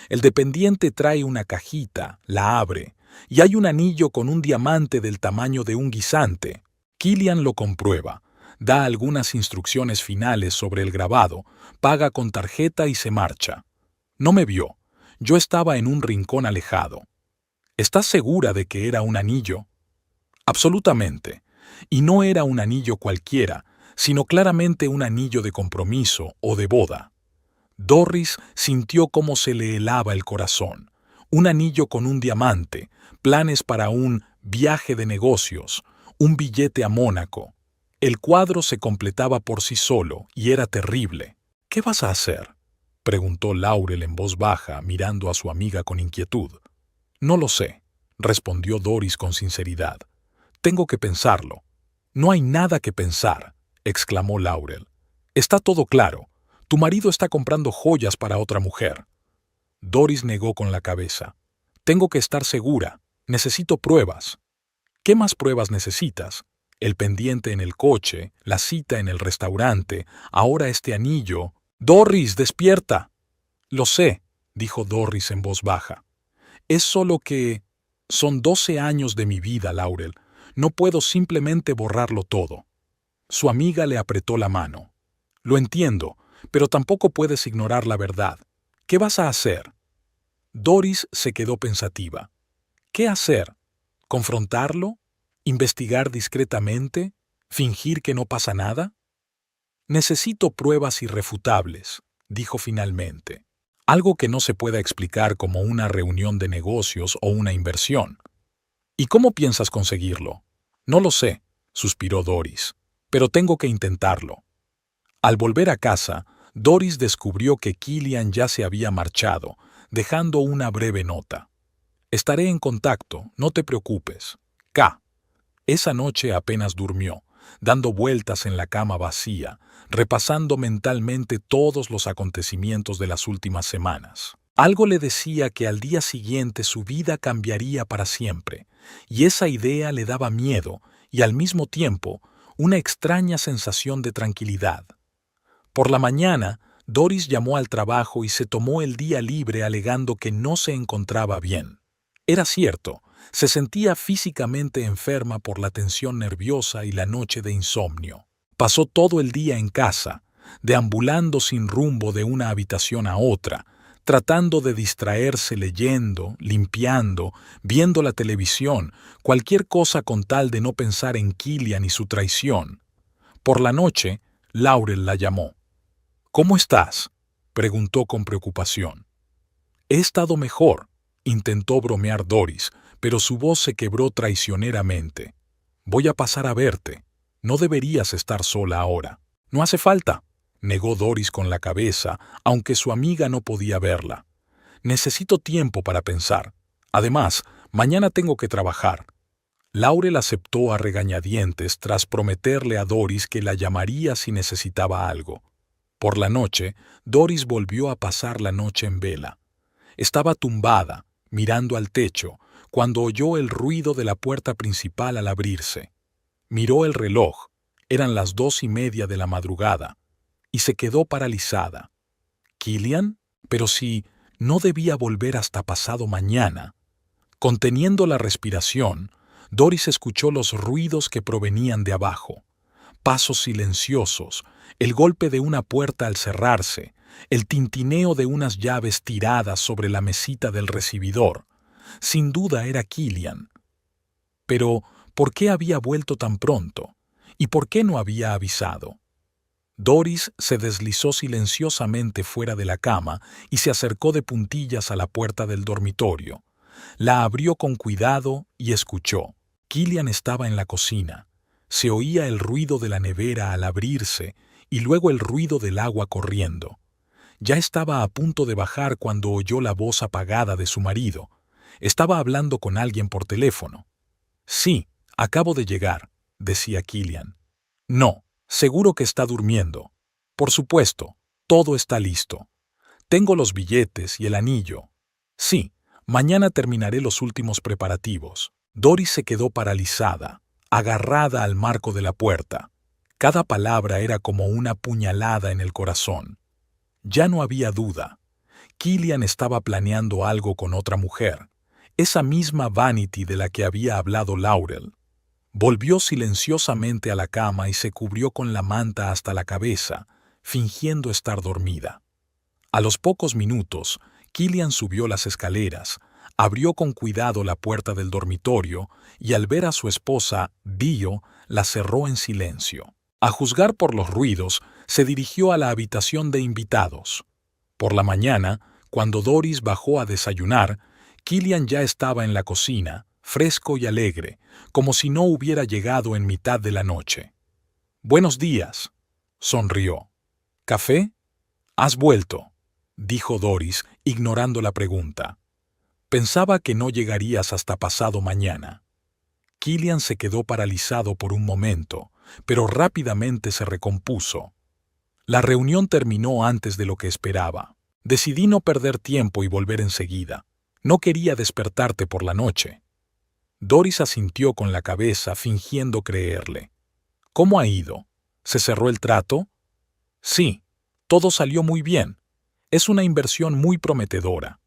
El dependiente trae una cajita, la abre, y hay un anillo con un diamante del tamaño de un guisante. Killian lo comprueba, da algunas instrucciones finales sobre el grabado, paga con tarjeta y se marcha. No me vio. Yo estaba en un rincón alejado. ¿Estás segura de que era un anillo? Absolutamente. Y no era un anillo cualquiera, sino claramente un anillo de compromiso o de boda. Doris sintió cómo se le helaba el corazón. Un anillo con un diamante, planes para un viaje de negocios, un billete a Mónaco. El cuadro se completaba por sí solo y era terrible. ¿Qué vas a hacer?, preguntó Laurel en voz baja, mirando a su amiga con inquietud. No lo sé, respondió Doris con sinceridad. Tengo que pensarlo. No hay nada que pensar, exclamó Laurel. Está todo claro. Tu marido está comprando joyas para otra mujer. Doris negó con la cabeza. Tengo que estar segura. Necesito pruebas. ¿Qué más pruebas necesitas? El pendiente en el coche, la cita en el restaurante, ahora este anillo. ¡Doris, despierta! Lo sé, dijo Doris en voz baja. Es solo que... Son 12 años de mi vida, Laurel. No puedo simplemente borrarlo todo. Su amiga le apretó la mano. Lo entiendo, pero tampoco puedes ignorar la verdad. ¿Qué vas a hacer? Doris se quedó pensativa. ¿Qué hacer? ¿Confrontarlo? ¿Investigar discretamente? ¿Fingir que no pasa nada? Necesito pruebas irrefutables, dijo finalmente. Algo que no se pueda explicar como una reunión de negocios o una inversión. ¿Y cómo piensas conseguirlo? No lo sé, suspiró Doris, pero tengo que intentarlo. Al volver a casa, Doris descubrió que Killian ya se había marchado, dejando una breve nota. Estaré en contacto, no te preocupes. K. Esa noche apenas durmió, dando vueltas en la cama vacía, repasando mentalmente todos los acontecimientos de las últimas semanas. Algo le decía que al día siguiente su vida cambiaría para siempre, y esa idea le daba miedo y al mismo tiempo una extraña sensación de tranquilidad. Por la mañana, Doris llamó al trabajo y se tomó el día libre alegando que no se encontraba bien. Era cierto, se sentía físicamente enferma por la tensión nerviosa y la noche de insomnio. Pasó todo el día en casa, deambulando sin rumbo de una habitación a otra, tratando de distraerse leyendo, limpiando, viendo la televisión, cualquier cosa con tal de no pensar en Killian y su traición. Por la noche, Laurel la llamó. «¿Cómo estás?», preguntó con preocupación. «He estado mejor», intentó bromear Doris, pero su voz se quebró traicioneramente. «Voy a pasar a verte. No deberías estar sola ahora». «No hace falta», negó Doris con la cabeza, aunque su amiga no podía verla. «Necesito tiempo para pensar. Además, mañana tengo que trabajar». Laurel aceptó a regañadientes tras prometerle a Doris que la llamaría si necesitaba algo. Por la noche, Doris volvió a pasar la noche en vela. Estaba tumbada, mirando al techo, cuando oyó el ruido de la puerta principal al abrirse. Miró el reloj, eran las 2:30 de la madrugada, y se quedó paralizada. ¿Killian? Pero si no debía volver hasta pasado mañana. Conteniendo la respiración, Doris escuchó los ruidos que provenían de abajo. Pasos silenciosos, el golpe de una puerta al cerrarse, el tintineo de unas llaves tiradas sobre la mesita del recibidor. Sin duda era Killian. Pero, ¿por qué había vuelto tan pronto? ¿Y por qué no había avisado? Doris se deslizó silenciosamente fuera de la cama y se acercó de puntillas a la puerta del dormitorio. La abrió con cuidado y escuchó. Killian estaba en la cocina. Se oía el ruido de la nevera al abrirse y luego el ruido del agua corriendo. Ya estaba a punto de bajar cuando oyó la voz apagada de su marido. Estaba hablando con alguien por teléfono. «Sí, acabo de llegar», decía Killian. «No, seguro que está durmiendo. Por supuesto, todo está listo. Tengo los billetes y el anillo. Sí, mañana terminaré los últimos preparativos». Doris se quedó paralizada, agarrada al marco de la puerta. Cada palabra era como una puñalada en el corazón. Ya no había duda. Killian estaba planeando algo con otra mujer, esa misma Vanity de la que había hablado Laurel. Volvió silenciosamente a la cama y se cubrió con la manta hasta la cabeza, fingiendo estar dormida. A los pocos minutos, Killian subió las escaleras, abrió con cuidado la puerta del dormitorio y al ver a su esposa, Bio, la cerró en silencio. A juzgar por los ruidos, se dirigió a la habitación de invitados. Por la mañana, cuando Doris bajó a desayunar, Killian ya estaba en la cocina, fresco y alegre, como si no hubiera llegado en mitad de la noche. «Buenos días», sonrió. «¿Café? Has vuelto», dijo Doris, ignorando la pregunta. «Pensaba que no llegarías hasta pasado mañana». Killian se quedó paralizado por un momento, pero rápidamente se recompuso. La reunión terminó antes de lo que esperaba. Decidí no perder tiempo y volver enseguida. No quería despertarte por la noche. Doris asintió con la cabeza, fingiendo creerle. «¿Cómo ha ido? ¿Se cerró el trato?» «Sí, todo salió muy bien. Es una inversión muy prometedora».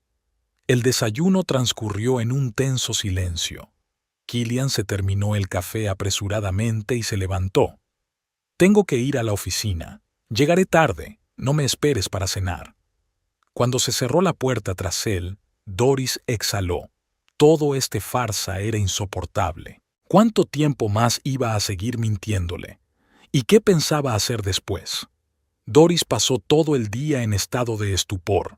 El desayuno transcurrió en un tenso silencio. Killian se terminó el café apresuradamente y se levantó. «Tengo que ir a la oficina. Llegaré tarde. No me esperes para cenar». Cuando se cerró la puerta tras él, Doris exhaló. Todo este farsa era insoportable. ¿Cuánto tiempo más iba a seguir mintiéndole? ¿Y qué pensaba hacer después? Doris pasó todo el día en estado de estupor.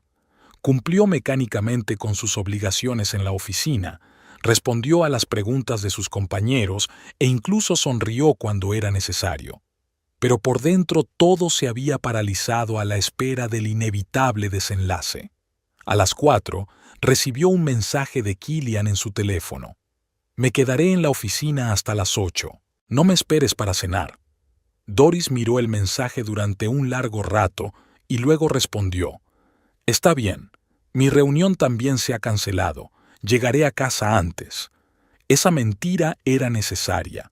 Cumplió mecánicamente con sus obligaciones en la oficina, respondió a las preguntas de sus compañeros e incluso sonrió cuando era necesario. Pero por dentro todo se había paralizado a la espera del inevitable desenlace. A las 4, recibió un mensaje de Killian en su teléfono. «Me quedaré en la oficina hasta las 8. No me esperes para cenar». Doris miró el mensaje durante un largo rato y luego respondió: «Está bien. Mi reunión también se ha cancelado. Llegaré a casa antes». Esa mentira era necesaria.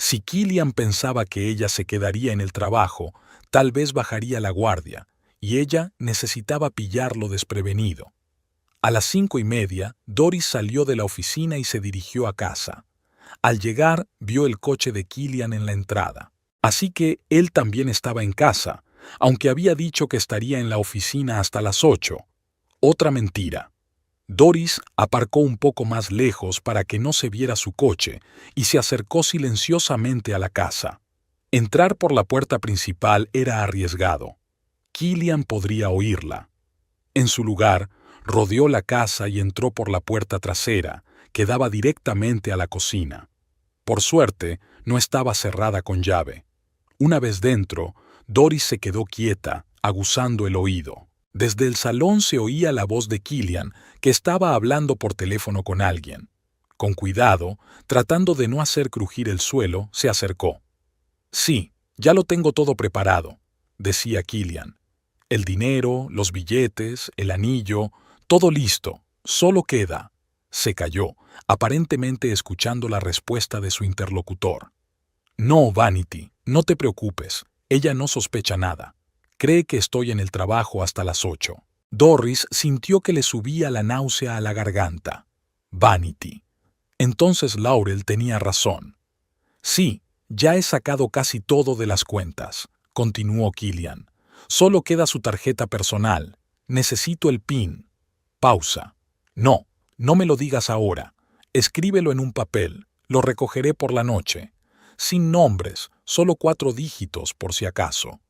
Si Killian pensaba que ella se quedaría en el trabajo, tal vez bajaría la guardia, y ella necesitaba pillarlo desprevenido. A las 5:30, Doris salió de la oficina y se dirigió a casa. Al llegar, vio el coche de Killian en la entrada. Así que él también estaba en casa, aunque había dicho que estaría en la oficina hasta las 8. Otra mentira. Doris aparcó un poco más lejos para que no se viera su coche y se acercó silenciosamente a la casa. Entrar por la puerta principal era arriesgado. Killian podría oírla. En su lugar, rodeó la casa y entró por la puerta trasera, que daba directamente a la cocina. Por suerte, no estaba cerrada con llave. Una vez dentro, Doris se quedó quieta, aguzando el oído. Desde el salón se oía la voz de Killian, que estaba hablando por teléfono con alguien. Con cuidado, tratando de no hacer crujir el suelo, se acercó. «Sí, ya lo tengo todo preparado», decía Killian. «El dinero, los billetes, el anillo, todo listo. Solo queda». Se calló, aparentemente escuchando la respuesta de su interlocutor. «No, Vanity, no te preocupes. Ella no sospecha nada. Cree que estoy en el trabajo hasta las 8. Doris sintió que le subía la náusea a la garganta. Vanity. Entonces Laurel tenía razón. «Sí, ya he sacado casi todo de las cuentas», continuó Killian. «Solo queda su tarjeta personal. Necesito el PIN». Pausa. «No, no me lo digas ahora. Escríbelo en un papel. Lo recogeré por la noche. Sin nombres, solo 4 dígitos por si acaso».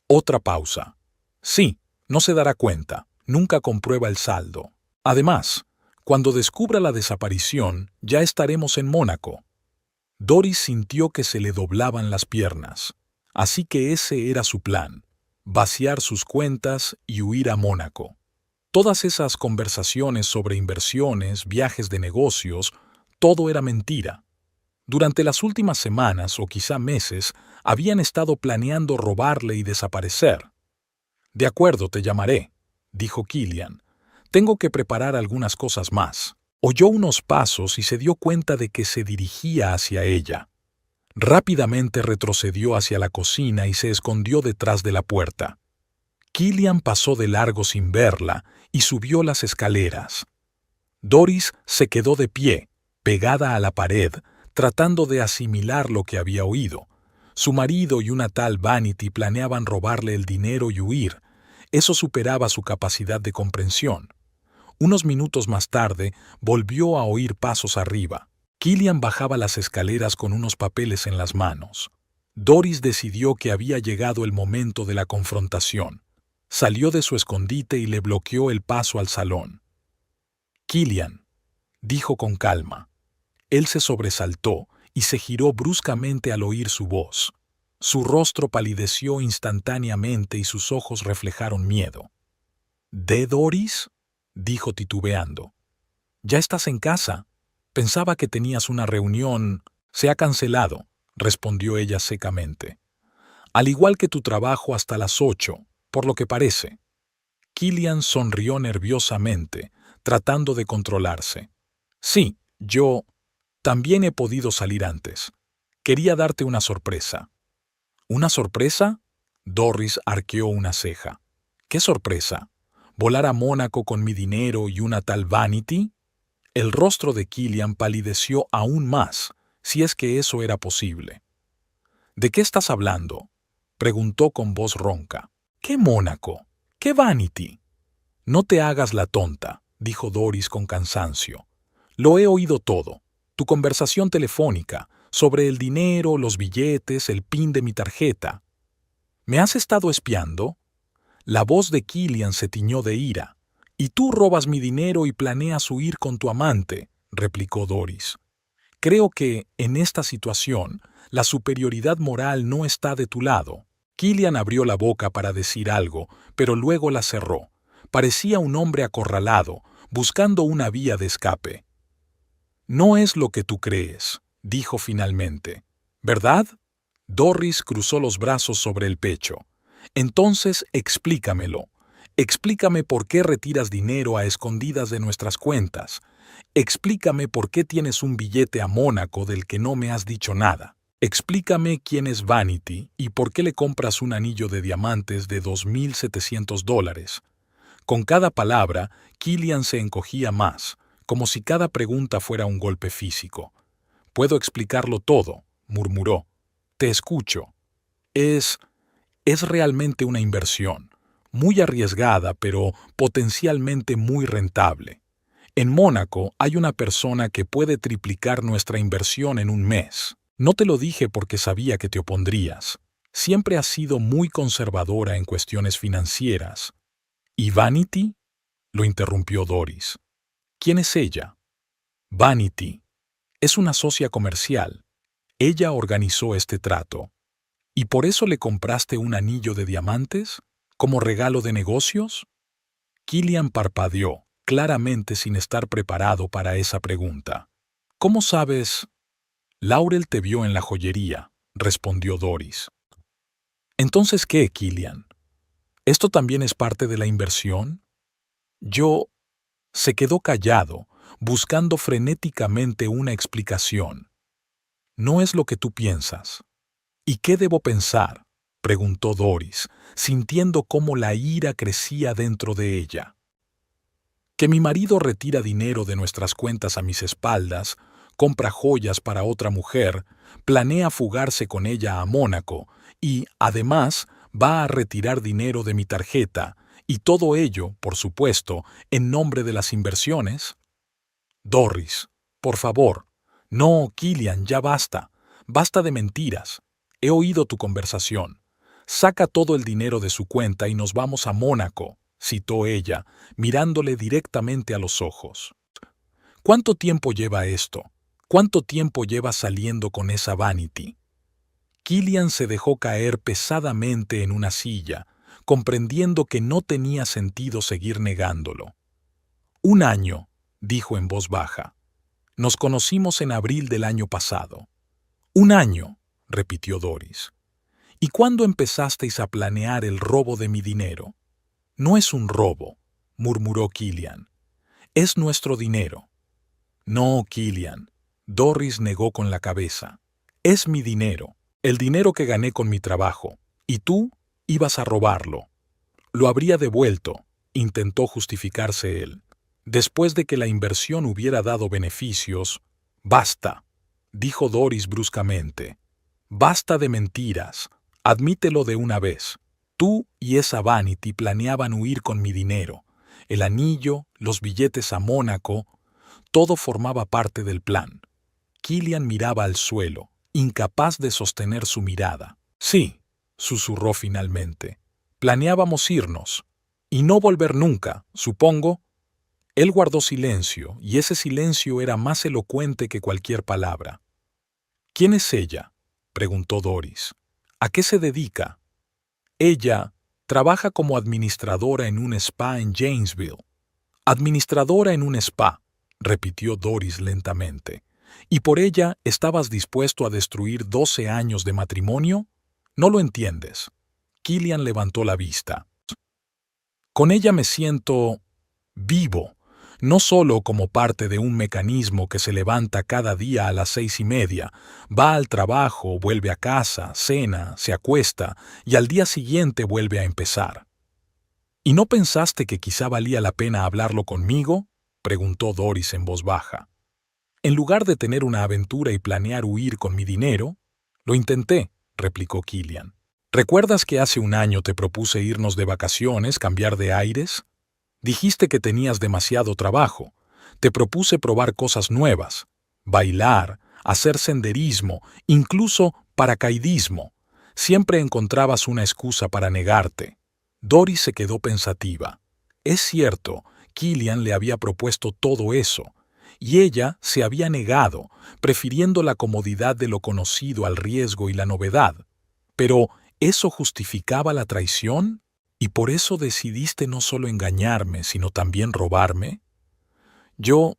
Otra pausa. «Sí, no se dará cuenta. Nunca comprueba el saldo. Además, cuando descubra la desaparición, ya estaremos en Mónaco». Doris sintió que se le doblaban las piernas. Así que ese era su plan: vaciar sus cuentas y huir a Mónaco. Todas esas conversaciones sobre inversiones, viajes de negocios, todo era mentira. Durante las últimas semanas o quizá meses, habían estado planeando robarle y desaparecer. «De acuerdo, te llamaré», dijo Killian. «Tengo que preparar algunas cosas más». Oyó unos pasos y se dio cuenta de que se dirigía hacia ella. Rápidamente retrocedió hacia la cocina y se escondió detrás de la puerta. Killian pasó de largo sin verla y subió las escaleras. Doris se quedó de pie, pegada a la pared, tratando de asimilar lo que había oído. Su marido y una tal Vanity planeaban robarle el dinero y huir. Eso superaba su capacidad de comprensión. Unos minutos más tarde, volvió a oír pasos arriba. Killian bajaba las escaleras con unos papeles en las manos. Doris decidió que había llegado el momento de la confrontación. Salió de su escondite y le bloqueó el paso al salón. «Killian», dijo con calma. Él se sobresaltó y se giró bruscamente al oír su voz. Su rostro palideció instantáneamente y sus ojos reflejaron miedo. «¿De Doris?», dijo titubeando. «Ya estás en casa. Pensaba que tenías una reunión. Se ha cancelado», respondió ella secamente. «Al igual que tu trabajo hasta las 8, por lo que parece». Killian sonrió nerviosamente, tratando de controlarse. «Sí, yo también he podido salir antes. Quería darte una sorpresa». «¿Una sorpresa?», Doris arqueó una ceja. «¿Qué sorpresa? ¿Volar a Mónaco con mi dinero y una tal Vanity?». El rostro de Killian palideció aún más, si es que eso era posible. «¿De qué estás hablando?», preguntó con voz ronca. «¿Qué Mónaco? ¿Qué Vanity?». «No te hagas la tonta», dijo Doris con cansancio. «Lo he oído todo. Tu conversación telefónica, sobre el dinero, los billetes, el PIN de mi tarjeta». «¿Me has estado espiando?». La voz de Killian se tiñó de ira. «Y tú robas mi dinero y planeas huir con tu amante», replicó Doris. «Creo que, en esta situación, la superioridad moral no está de tu lado». Killian abrió la boca para decir algo, pero luego la cerró. Parecía un hombre acorralado, buscando una vía de escape. «No es lo que tú crees», dijo finalmente. «¿Verdad?». Doris cruzó los brazos sobre el pecho. «Entonces explícamelo. Explícame por qué retiras dinero a escondidas de nuestras cuentas. Explícame por qué tienes un billete a Mónaco del que no me has dicho nada. Explícame quién es Vanity y por qué le compras un anillo de diamantes de $2,700. Con cada palabra, Killian se encogía más, como si cada pregunta fuera un golpe físico. «Puedo explicarlo todo», murmuró. «Te escucho. Es realmente una inversión, muy arriesgada, pero potencialmente muy rentable. En Mónaco hay una persona que puede triplicar nuestra inversión en un mes. No te lo dije porque sabía que te opondrías. Siempre has sido muy conservadora en cuestiones financieras». «¿Y Vanity?», lo interrumpió Doris. «¿Quién es ella?». «Vanity. Es una socia comercial. Ella organizó este trato». «¿Y por eso le compraste un anillo de diamantes? ¿Como regalo de negocios?». Killian parpadeó, claramente sin estar preparado para esa pregunta. «¿Cómo sabes?». «Laurel te vio en la joyería», respondió Doris. «¿Entonces qué, Killian? ¿Esto también es parte de la inversión?». «Yo…». Se quedó callado, buscando frenéticamente una explicación. «No es lo que tú piensas». «¿Y qué debo pensar?», preguntó Doris, sintiendo cómo la ira crecía dentro de ella. «Que mi marido retira dinero de nuestras cuentas a mis espaldas, compra joyas para otra mujer, planea fugarse con ella a Mónaco y, además, va a retirar dinero de mi tarjeta, y todo ello, por supuesto, en nombre de las inversiones». «Doris, por favor». «No, Killian, ya basta. Basta de mentiras. He oído tu conversación. Saca todo el dinero de su cuenta y nos vamos a Mónaco», citó ella, mirándole directamente a los ojos. «¿Cuánto tiempo lleva esto? ¿Cuánto tiempo llevas saliendo con esa Vanity?». Killian se dejó caer pesadamente en una silla, comprendiendo que no tenía sentido seguir negándolo. «1 año», dijo en voz baja. «Nos conocimos en abril del año pasado». «1 año», repitió Doris. «¿Y cuándo empezasteis a planear el robo de mi dinero?». «No es un robo», murmuró Killian. «Es nuestro dinero». «No, Killian», Doris negó con la cabeza. «Es mi dinero, el dinero que gané con mi trabajo, y tú ibas a robarlo. Lo habría devuelto, intentó justificarse él. Después de que la inversión hubiera dado beneficios. Basta, dijo Doris bruscamente. Basta de mentiras. Admítelo de una vez. Tú y esa Vanity planeaban huir con mi dinero. El anillo, los billetes a Mónaco, todo formaba parte del plan. Killian miraba al suelo, incapaz de sostener su mirada. Sí, susurró finalmente. Planeábamos irnos. Y no volver nunca, supongo. Él guardó silencio, y ese silencio era más elocuente que cualquier palabra. ¿Quién es ella?, preguntó Doris. ¿A qué se dedica? Ella trabaja como administradora en un spa en Janesville. Administradora en un spa, repitió Doris lentamente. ¿Y por ella estabas dispuesto a destruir 12 años de matrimonio? No lo entiendes. Killian levantó la vista. Con ella me siento vivo, no solo como parte de un mecanismo que se levanta cada día a las 6:30, va al trabajo, vuelve a casa, cena, se acuesta y al día siguiente vuelve a empezar. ¿Y no pensaste que quizá valía la pena hablarlo conmigo?, preguntó Doris en voz baja. En lugar de tener una aventura y planear huir con mi dinero, lo intenté, replicó Killian. ¿Recuerdas que hace un año te propuse irnos de vacaciones, cambiar de aires? Dijiste que tenías demasiado trabajo. Te propuse probar cosas nuevas, bailar, hacer senderismo, incluso paracaidismo. Siempre encontrabas una excusa para negarte. Doris se quedó pensativa. Es cierto, Killian le había propuesto todo eso, y ella se había negado, prefiriendo la comodidad de lo conocido al riesgo y la novedad. Pero, ¿eso justificaba la traición? ¿Y por eso decidiste no solo engañarme, sino también robarme? Yo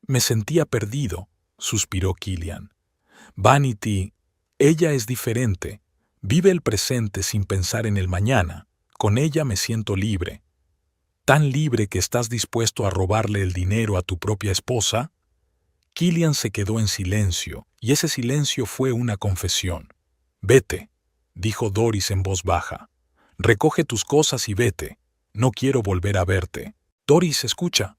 me sentía perdido, suspiró Killian. Vanity, ella es diferente. Vive el presente sin pensar en el mañana. Con ella me siento libre. ¿Tan libre que estás dispuesto a robarle el dinero a tu propia esposa? Killian se quedó en silencio, y ese silencio fue una confesión. Vete, dijo Doris en voz baja. Recoge tus cosas y vete. No quiero volver a verte. Doris, escucha.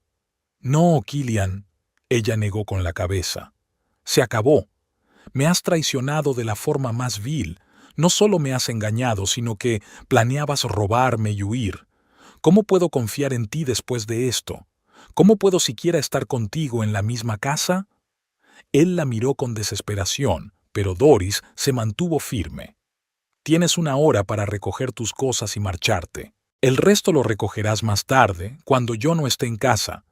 No, Killian, ella negó con la cabeza. Se acabó. Me has traicionado de la forma más vil. No solo me has engañado, sino que planeabas robarme y huir. ¿Cómo puedo confiar en ti después de esto? ¿Cómo puedo siquiera estar contigo en la misma casa? Él la miró con desesperación, pero Doris se mantuvo firme. Tienes 1 hora para recoger tus cosas y marcharte. El resto lo recogerás más tarde, cuando yo no esté en casa.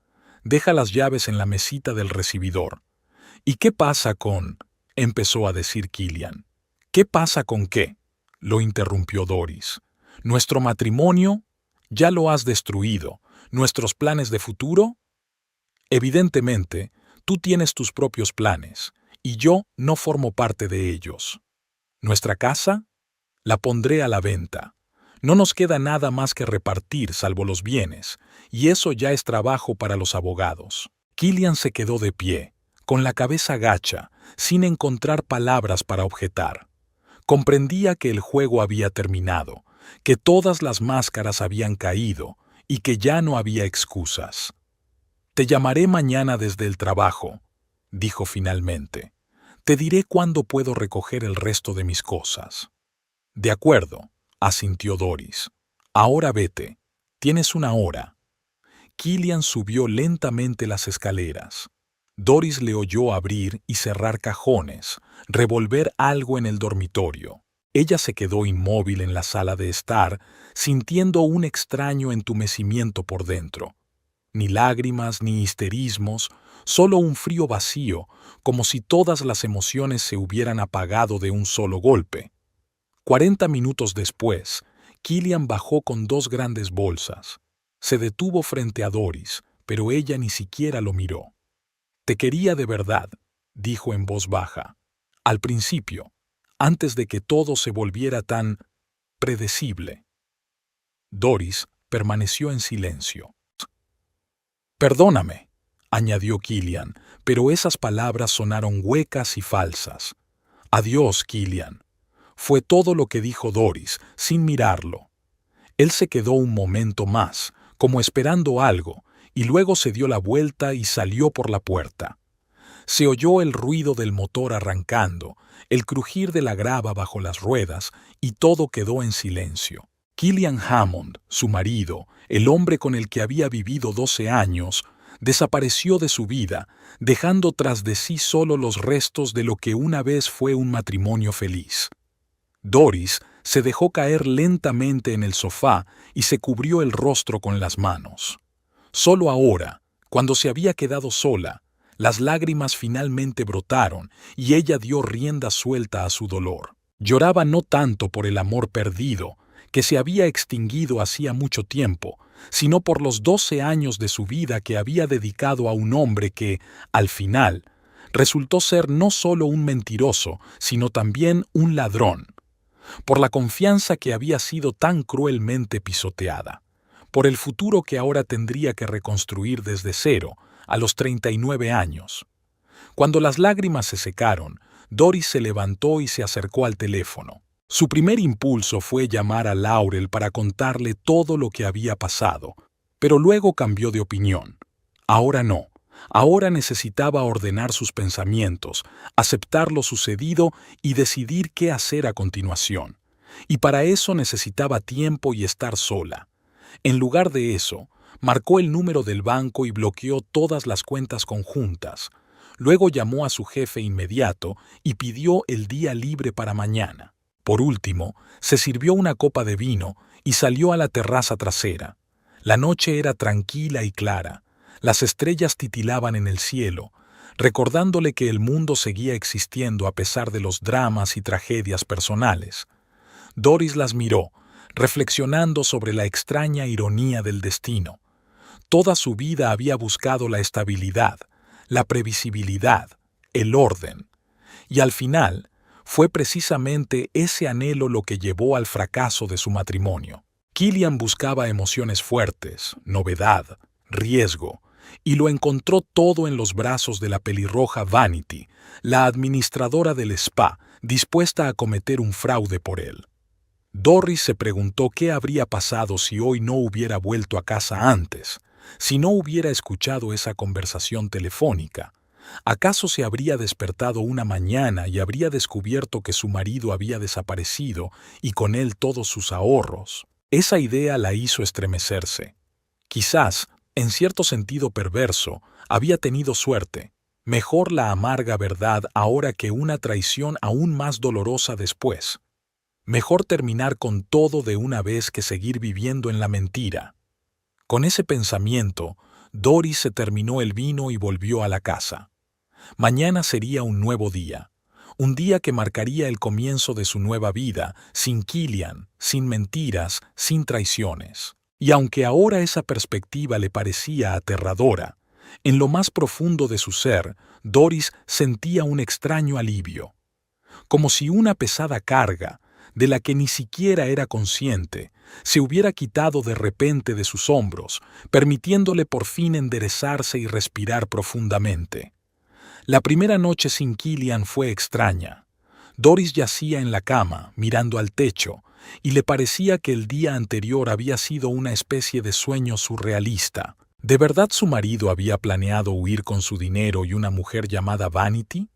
Deja las llaves en la mesita del recibidor. ¿Y qué pasa con...? Empezó a decir Killian. ¿Qué pasa con qué?, lo interrumpió Doris. ¿Nuestro matrimonio? Ya lo has destruido. ¿Nuestros planes de futuro? Evidentemente, tú tienes tus propios planes, y yo no formo parte de ellos. ¿Nuestra casa? La pondré a la venta. No nos queda nada más que repartir salvo los bienes, y eso ya es trabajo para los abogados. Killian se quedó de pie, con la cabeza gacha, sin encontrar palabras para objetar. Comprendía que el juego había terminado, que todas las máscaras habían caído y que ya no había excusas. Te llamaré mañana desde el trabajo, dijo finalmente. Te diré cuándo puedo recoger el resto de mis cosas. De acuerdo, asintió Doris. Ahora vete. Tienes 1 hora. Killian subió lentamente las escaleras. Doris le oyó abrir y cerrar cajones, revolver algo en el dormitorio. Ella se quedó inmóvil en la sala de estar, sintiendo un extraño entumecimiento por dentro. Ni lágrimas ni histerismos, solo un frío vacío, como si todas las emociones se hubieran apagado de un solo golpe. 40 minutos después, Killian bajó con 2 grandes bolsas. Se detuvo frente a Doris, pero ella ni siquiera lo miró. Te quería de verdad, dijo en voz baja. Al principio, antes de que todo se volviera tan predecible. Doris permaneció en silencio. Perdóname, añadió Killian, pero esas palabras sonaron huecas y falsas. Adiós, Killian. Fue todo lo que dijo Doris, sin mirarlo. Él se quedó un momento más, como esperando algo, y luego se dio la vuelta y salió por la puerta. Se oyó el ruido del motor arrancando, el crujir de la grava bajo las ruedas, y todo quedó en silencio. Killian Hammond, su marido, el hombre con el que había vivido 12 años, desapareció de su vida, dejando tras de sí solo los restos de lo que una vez fue un matrimonio feliz. Doris se dejó caer lentamente en el sofá y se cubrió el rostro con las manos. Solo ahora, cuando se había quedado sola, las lágrimas finalmente brotaron y ella dio rienda suelta a su dolor. Lloraba no tanto por el amor perdido, que se había extinguido hacía mucho tiempo, sino por los 12 años de su vida que había dedicado a un hombre que, al final, resultó ser no solo un mentiroso, sino también un ladrón, por la confianza que había sido tan cruelmente pisoteada, por el futuro que ahora tendría que reconstruir desde cero, a los 39 años. Cuando las lágrimas se secaron, Doris se levantó y se acercó al teléfono. Su primer impulso fue llamar a Laurel para contarle todo lo que había pasado, pero luego cambió de opinión. Ahora no. Ahora necesitaba ordenar sus pensamientos, aceptar lo sucedido y decidir qué hacer a continuación. Y para eso necesitaba tiempo y estar sola. En lugar de eso, marcó el número del banco y bloqueó todas las cuentas conjuntas. Luego llamó a su jefe inmediato y pidió el día libre para mañana. Por último, se sirvió una copa de vino y salió a la terraza trasera. La noche era tranquila y clara. Las estrellas titilaban en el cielo, recordándole que el mundo seguía existiendo a pesar de los dramas y tragedias personales. Doris las miró, reflexionando sobre la extraña ironía del destino. Toda su vida había buscado la estabilidad, la previsibilidad, el orden. Y al final, fue precisamente ese anhelo lo que llevó al fracaso de su matrimonio. Killian buscaba emociones fuertes, novedad, riesgo, y lo encontró todo en los brazos de la pelirroja Vanity, la administradora del spa, dispuesta a cometer un fraude por él. Doris se preguntó qué habría pasado si hoy no hubiera vuelto a casa antes, si no hubiera escuchado esa conversación telefónica. ¿Acaso se habría despertado una mañana y habría descubierto que su marido había desaparecido y con él todos sus ahorros? Esa idea la hizo estremecerse. Quizás, en cierto sentido perverso, había tenido suerte. Mejor la amarga verdad ahora que una traición aún más dolorosa después. Mejor terminar con todo de una vez que seguir viviendo en la mentira. Con ese pensamiento, Doris se terminó el vino y volvió a la casa. Mañana sería un nuevo día, un día que marcaría el comienzo de su nueva vida, sin Killian, sin mentiras, sin traiciones. Y aunque ahora esa perspectiva le parecía aterradora, en lo más profundo de su ser, Doris sentía un extraño alivio. Como si una pesada carga, de la que ni siquiera era consciente, se hubiera quitado de repente de sus hombros, permitiéndole por fin enderezarse y respirar profundamente. La primera noche sin Killian fue extraña. Doris yacía en la cama, mirando al techo, y le parecía que el día anterior había sido una especie de sueño surrealista. ¿De verdad su marido había planeado huir con su dinero y una mujer llamada Vanity?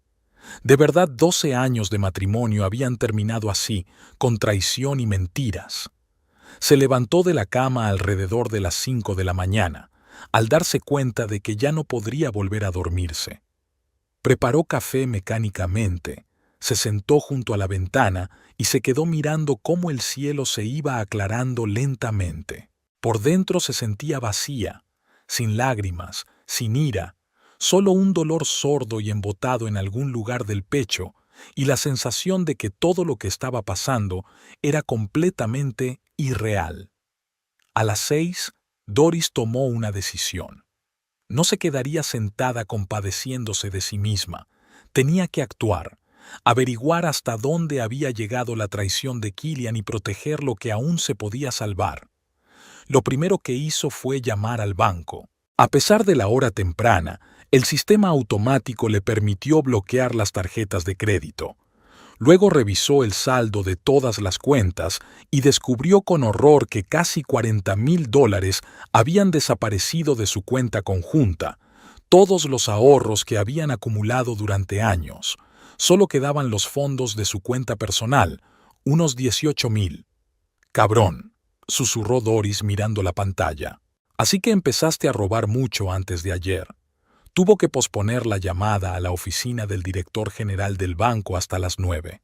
¿De verdad 12 años de matrimonio habían terminado así, con traición y mentiras? Se levantó de la cama alrededor de las 5 de la mañana, al darse cuenta de que ya no podría volver a dormirse. Preparó café mecánicamente, se sentó junto a la ventana y se quedó mirando cómo el cielo se iba aclarando lentamente. Por dentro se sentía vacía, sin lágrimas, sin ira, solo un dolor sordo y embotado en algún lugar del pecho y la sensación de que todo lo que estaba pasando era completamente irreal. A las 6, Doris tomó una decisión. No se quedaría sentada compadeciéndose de sí misma. Tenía que actuar, averiguar hasta dónde había llegado la traición de Killian y proteger lo que aún se podía salvar. Lo primero que hizo fue llamar al banco. A pesar de la hora temprana, el sistema automático le permitió bloquear las tarjetas de crédito. Luego revisó el saldo de todas las cuentas y descubrió con horror que casi $40,000 habían desaparecido de su cuenta conjunta, todos los ahorros que habían acumulado durante años. Solo quedaban los fondos de su cuenta personal, unos 18,000. Cabrón, susurró Doris mirando la pantalla. Así que empezaste a robar mucho antes de ayer. Tuvo que posponer la llamada a la oficina del director general del banco hasta las 9.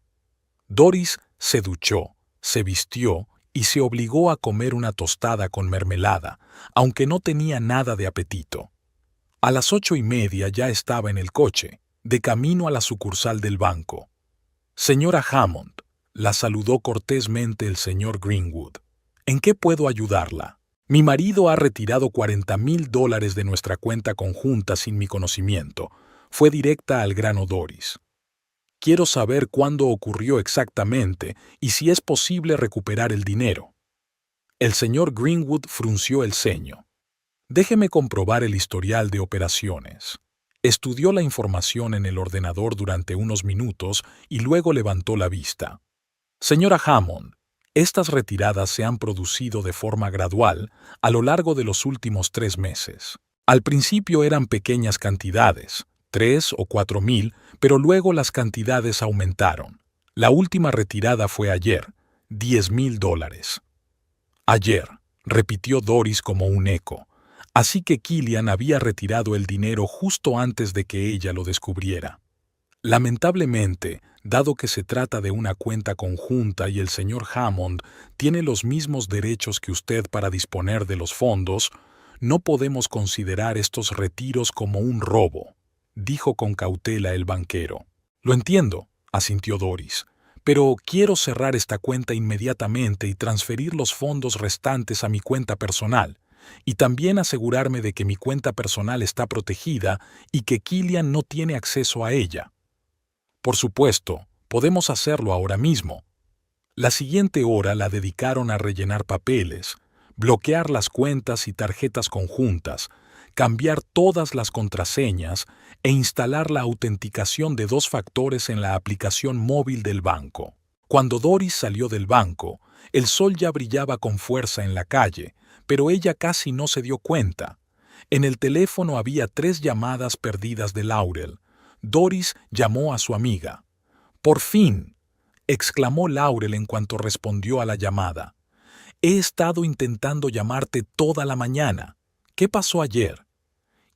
Doris se duchó, se vistió y se obligó a comer una tostada con mermelada, aunque no tenía nada de apetito. A las 8:30 ya estaba en el coche, de camino a la sucursal del banco. Señora Hammond, la saludó cortésmente el señor Greenwood. ¿En qué puedo ayudarla? Mi marido ha retirado $40,000 de nuestra cuenta conjunta sin mi conocimiento. Fue directa al grano Doris. Quiero saber cuándo ocurrió exactamente y si es posible recuperar el dinero. El señor Greenwood frunció el ceño. Déjeme comprobar el historial de operaciones. Estudió la información en el ordenador durante unos minutos y luego levantó la vista. Señora Hammond, estas retiradas se han producido de forma gradual a lo largo de los últimos 3 meses. Al principio eran pequeñas cantidades, 3 o 4,000, pero luego las cantidades aumentaron. La última retirada fue ayer, $10,000. Ayer, repitió Doris como un eco. Así que Killian había retirado el dinero justo antes de que ella lo descubriera. Lamentablemente, dado que se trata de una cuenta conjunta y el señor Hammond tiene los mismos derechos que usted para disponer de los fondos, no podemos considerar estos retiros como un robo, dijo con cautela el banquero. Lo entiendo, asintió Doris, pero quiero cerrar esta cuenta inmediatamente y transferir los fondos restantes a mi cuenta personal, y también asegurarme de que mi cuenta personal está protegida y que Killian no tiene acceso a ella. Por supuesto, podemos hacerlo ahora mismo. La siguiente hora la dedicaron a rellenar papeles, bloquear las cuentas y tarjetas conjuntas, cambiar todas las contraseñas e instalar la autenticación de 2 factores en la aplicación móvil del banco. Cuando Doris salió del banco, el sol ya brillaba con fuerza en la calle, pero ella casi no se dio cuenta. En el teléfono había 3 llamadas perdidas de Laurel. Doris llamó a su amiga. «¡Por fin!», exclamó Laurel en cuanto respondió a la llamada. «He estado intentando llamarte toda la mañana. ¿Qué pasó ayer?»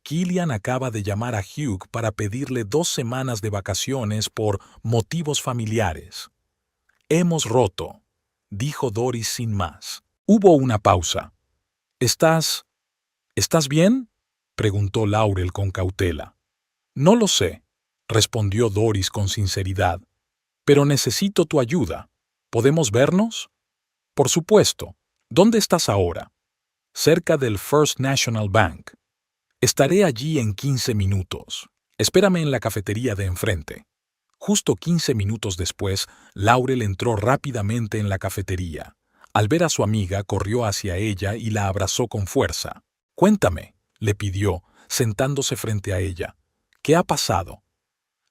Killian acaba de llamar a Hugh para pedirle 2 semanas de vacaciones por motivos familiares. «Hemos roto», dijo Doris sin más. Hubo una pausa. ¿Estás bien?», preguntó Laurel con cautela. «No lo sé», respondió Doris con sinceridad. «Pero necesito tu ayuda. ¿Podemos vernos?» «Por supuesto. ¿Dónde estás ahora?» «Cerca del First National Bank. Estaré allí en 15 minutos. Espérame en la cafetería de enfrente». Justo 15 minutos después, Laurel entró rápidamente en la cafetería. Al ver a su amiga, corrió hacia ella y la abrazó con fuerza. «Cuéntame», le pidió, sentándose frente a ella. «¿Qué ha pasado?»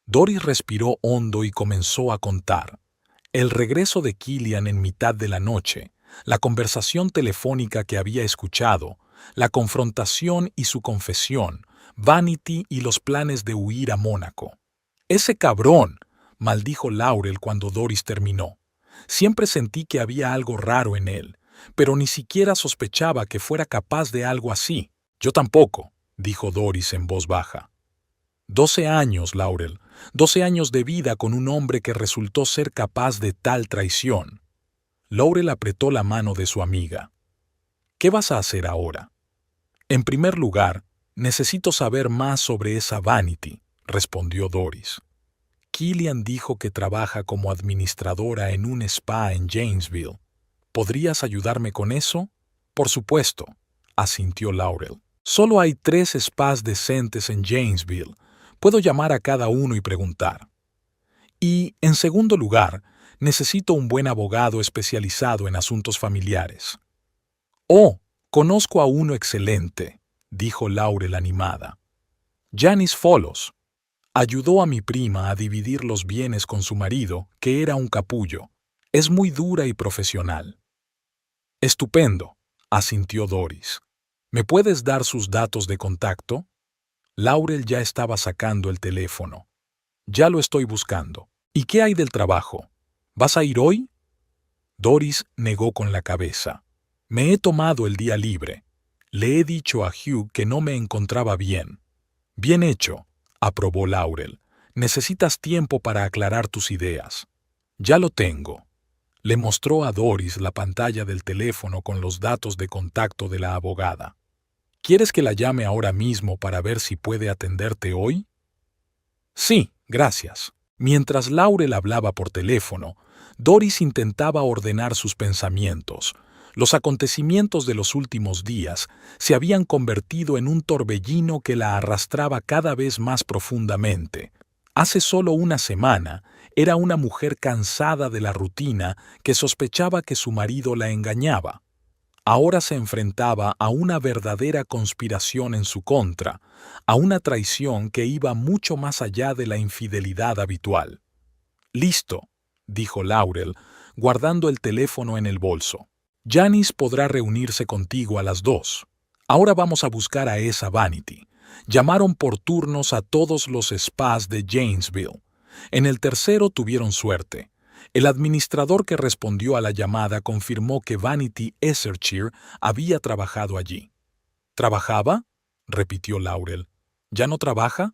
Doris respiró hondo y comenzó a contar. El regreso de Killian en mitad de la noche, la conversación telefónica que había escuchado, la confrontación y su confesión, Vanity y los planes de huir a Mónaco. «¡Ese cabrón!», maldijo Laurel cuando Doris terminó. «Siempre sentí que había algo raro en él, pero ni siquiera sospechaba que fuera capaz de algo así». «Yo tampoco», dijo Doris en voz baja. 12 años, Laurel. 12 años de vida con un hombre que resultó ser capaz de tal traición. Laurel apretó la mano de su amiga. «¿Qué vas a hacer ahora?» «En primer lugar, necesito saber más sobre esa Vanity», respondió Doris. «Killian dijo que trabaja como administradora en un spa en Janesville. ¿Podrías ayudarme con eso?» «Por supuesto», asintió Laurel. «Solo hay 3 spas decentes en Janesville. Puedo llamar a cada uno y preguntar. Y, en segundo lugar, necesito un buen abogado especializado en asuntos familiares». «Oh, conozco a uno excelente», dijo Laurel animada. «Janice Folos». Ayudó a mi prima a dividir los bienes con su marido, que era un capullo. Es muy dura y profesional. Estupendo, asintió Doris. ¿Me puedes dar sus datos de contacto? Laurel ya estaba sacando el teléfono. Ya lo estoy buscando. ¿Y qué hay del trabajo? ¿Vas a ir hoy? Doris negó con la cabeza. Me he tomado el día libre. Le he dicho a Hugh que no me encontraba bien. Bien hecho, aprobó Laurel. Necesitas tiempo para aclarar tus ideas. Ya lo tengo. Le mostró a Doris la pantalla del teléfono con los datos de contacto de la abogada. ¿Quieres que la llame ahora mismo para ver si puede atenderte hoy? Sí, gracias. Mientras Laurel hablaba por teléfono, Doris intentaba ordenar sus pensamientos. Los acontecimientos de los últimos días se habían convertido en un torbellino que la arrastraba cada vez más profundamente. Hace solo una semana, era una mujer cansada de la rutina que sospechaba que su marido la engañaba. Ahora se enfrentaba a una verdadera conspiración en su contra, a una traición que iba mucho más allá de la infidelidad habitual. Listo, dijo Laurel, guardando el teléfono en el bolso. Janice podrá reunirse contigo a las 2. Ahora vamos a buscar a esa Vanity. Llamaron por turnos a todos los spas de Janesville. En el tercero tuvieron suerte. El administrador que respondió a la llamada confirmó que Vanity Esserchir había trabajado allí. ¿Trabajaba? Repitió Laurel. ¿Ya no trabaja?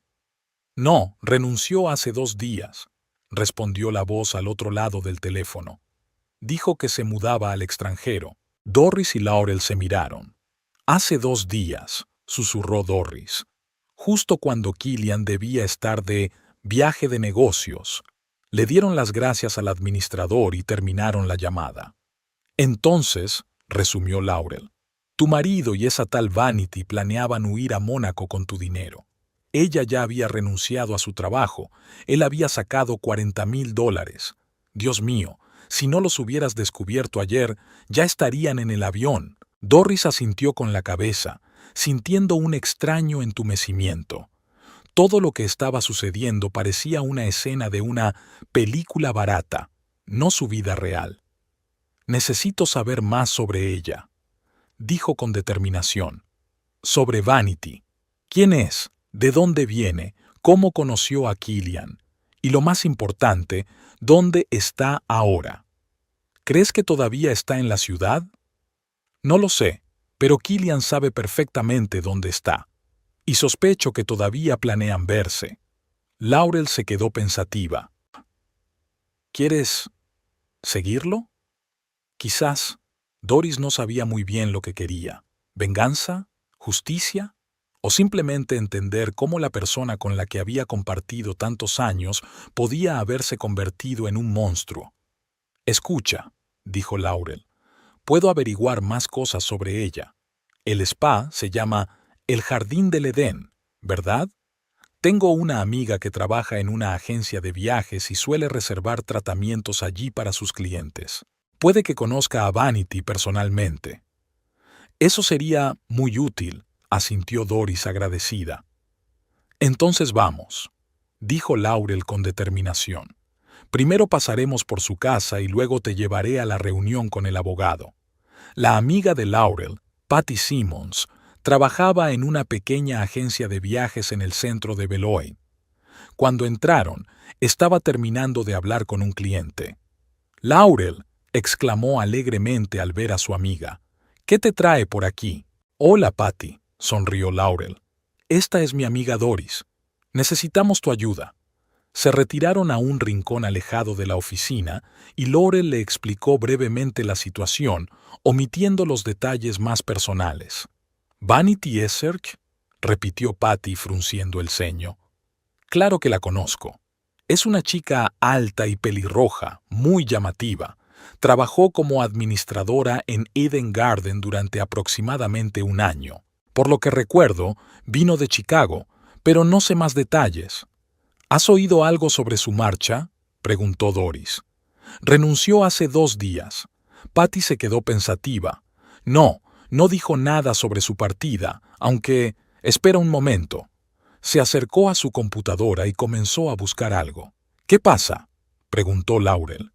No, renunció hace 2 días, respondió la voz al otro lado del teléfono. Dijo que se mudaba al extranjero. Doris y Laurel se miraron. Hace 2 días, susurró Doris, justo cuando Killian debía estar de viaje de negocios. Le dieron las gracias al administrador y terminaron la llamada. Entonces, resumió Laurel, tu marido y esa tal Vanity planeaban huir a Mónaco con tu dinero. Ella ya había renunciado a su trabajo. Él había sacado $40,000. Dios mío, si no los hubieras descubierto ayer, ya estarían en el avión. Doris asintió con la cabeza, sintiendo un extraño entumecimiento. Todo lo que estaba sucediendo parecía una escena de una película barata, no su vida real. Necesito saber más sobre ella, dijo con determinación. Sobre Vanity. ¿Quién es? ¿De dónde viene? ¿Cómo conoció a Killian? Y lo más importante, ¿dónde está ahora? ¿Crees que todavía está en la ciudad? No lo sé, pero Killian sabe perfectamente dónde está. Y sospecho que todavía planean verse. Laurel se quedó pensativa. ¿Quieres seguirlo? Quizás. Doris no sabía muy bien lo que quería. ¿Venganza? ¿Justicia? ¿O simplemente entender cómo la persona con la que había compartido tantos años podía haberse convertido en un monstruo? Escucha, dijo Laurel. Puedo averiguar más cosas sobre ella. El spa se llama El Jardín del Edén, ¿verdad? Tengo una amiga que trabaja en una agencia de viajes y suele reservar tratamientos allí para sus clientes. Puede que conozca a Vanity personalmente. Eso sería muy útil, asintió Doris agradecida. Entonces vamos, dijo Laurel con determinación. Primero pasaremos por su casa y luego te llevaré a la reunión con el abogado. La amiga de Laurel, Patty Simmons, trabajaba en una pequeña agencia de viajes en el centro de Beloit. Cuando entraron, estaba terminando de hablar con un cliente. «Laurel», exclamó alegremente al ver a su amiga. «¿Qué te trae por aquí?» «Hola, Patty», sonrió Laurel. «Esta es mi amiga Doris. Necesitamos tu ayuda». Se retiraron a un rincón alejado de la oficina y Laurel le explicó brevemente la situación, omitiendo los detalles más personales. «¿Vanity Esserch?», repitió Patty frunciendo el ceño. «Claro que la conozco. Es una chica alta y pelirroja, muy llamativa. Trabajó como administradora en Eden Garden durante aproximadamente 1 año. Por lo que recuerdo, vino de Chicago, pero no sé más detalles». «¿Has oído algo sobre su marcha?», preguntó Doris. «Renunció hace 2 días». Patty se quedó pensativa. No dijo nada sobre su partida, aunque... Espera un momento. Se acercó a su computadora y comenzó a buscar algo. ¿Qué pasa?, preguntó Laurel.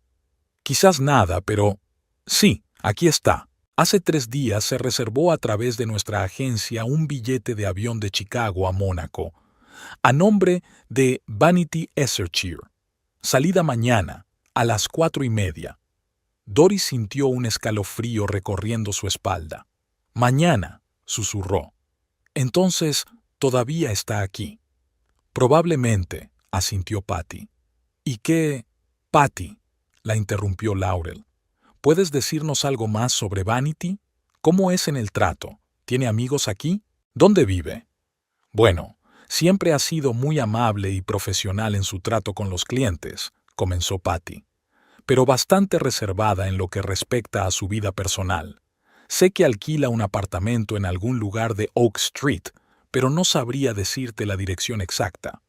Quizás nada, pero... Sí, aquí está. Hace 3 días se reservó a través de nuestra agencia un billete de avión de Chicago a Mónaco, a nombre de Vanity Esserchir. Salida mañana, a las 4:30. Doris sintió un escalofrío recorriendo su espalda. Mañana, susurró. Entonces, todavía está aquí. Probablemente, asintió Patty. ¿Y qué? Patty, la interrumpió Laurel. ¿Puedes decirnos algo más sobre Vanity? ¿Cómo es en el trato? ¿Tiene amigos aquí? ¿Dónde vive? Bueno, siempre ha sido muy amable y profesional en su trato con los clientes, comenzó Patty, pero bastante reservada en lo que respecta a su vida personal. Sé que alquila un apartamento en algún lugar de Oak Street, pero no sabría decirte la dirección exacta.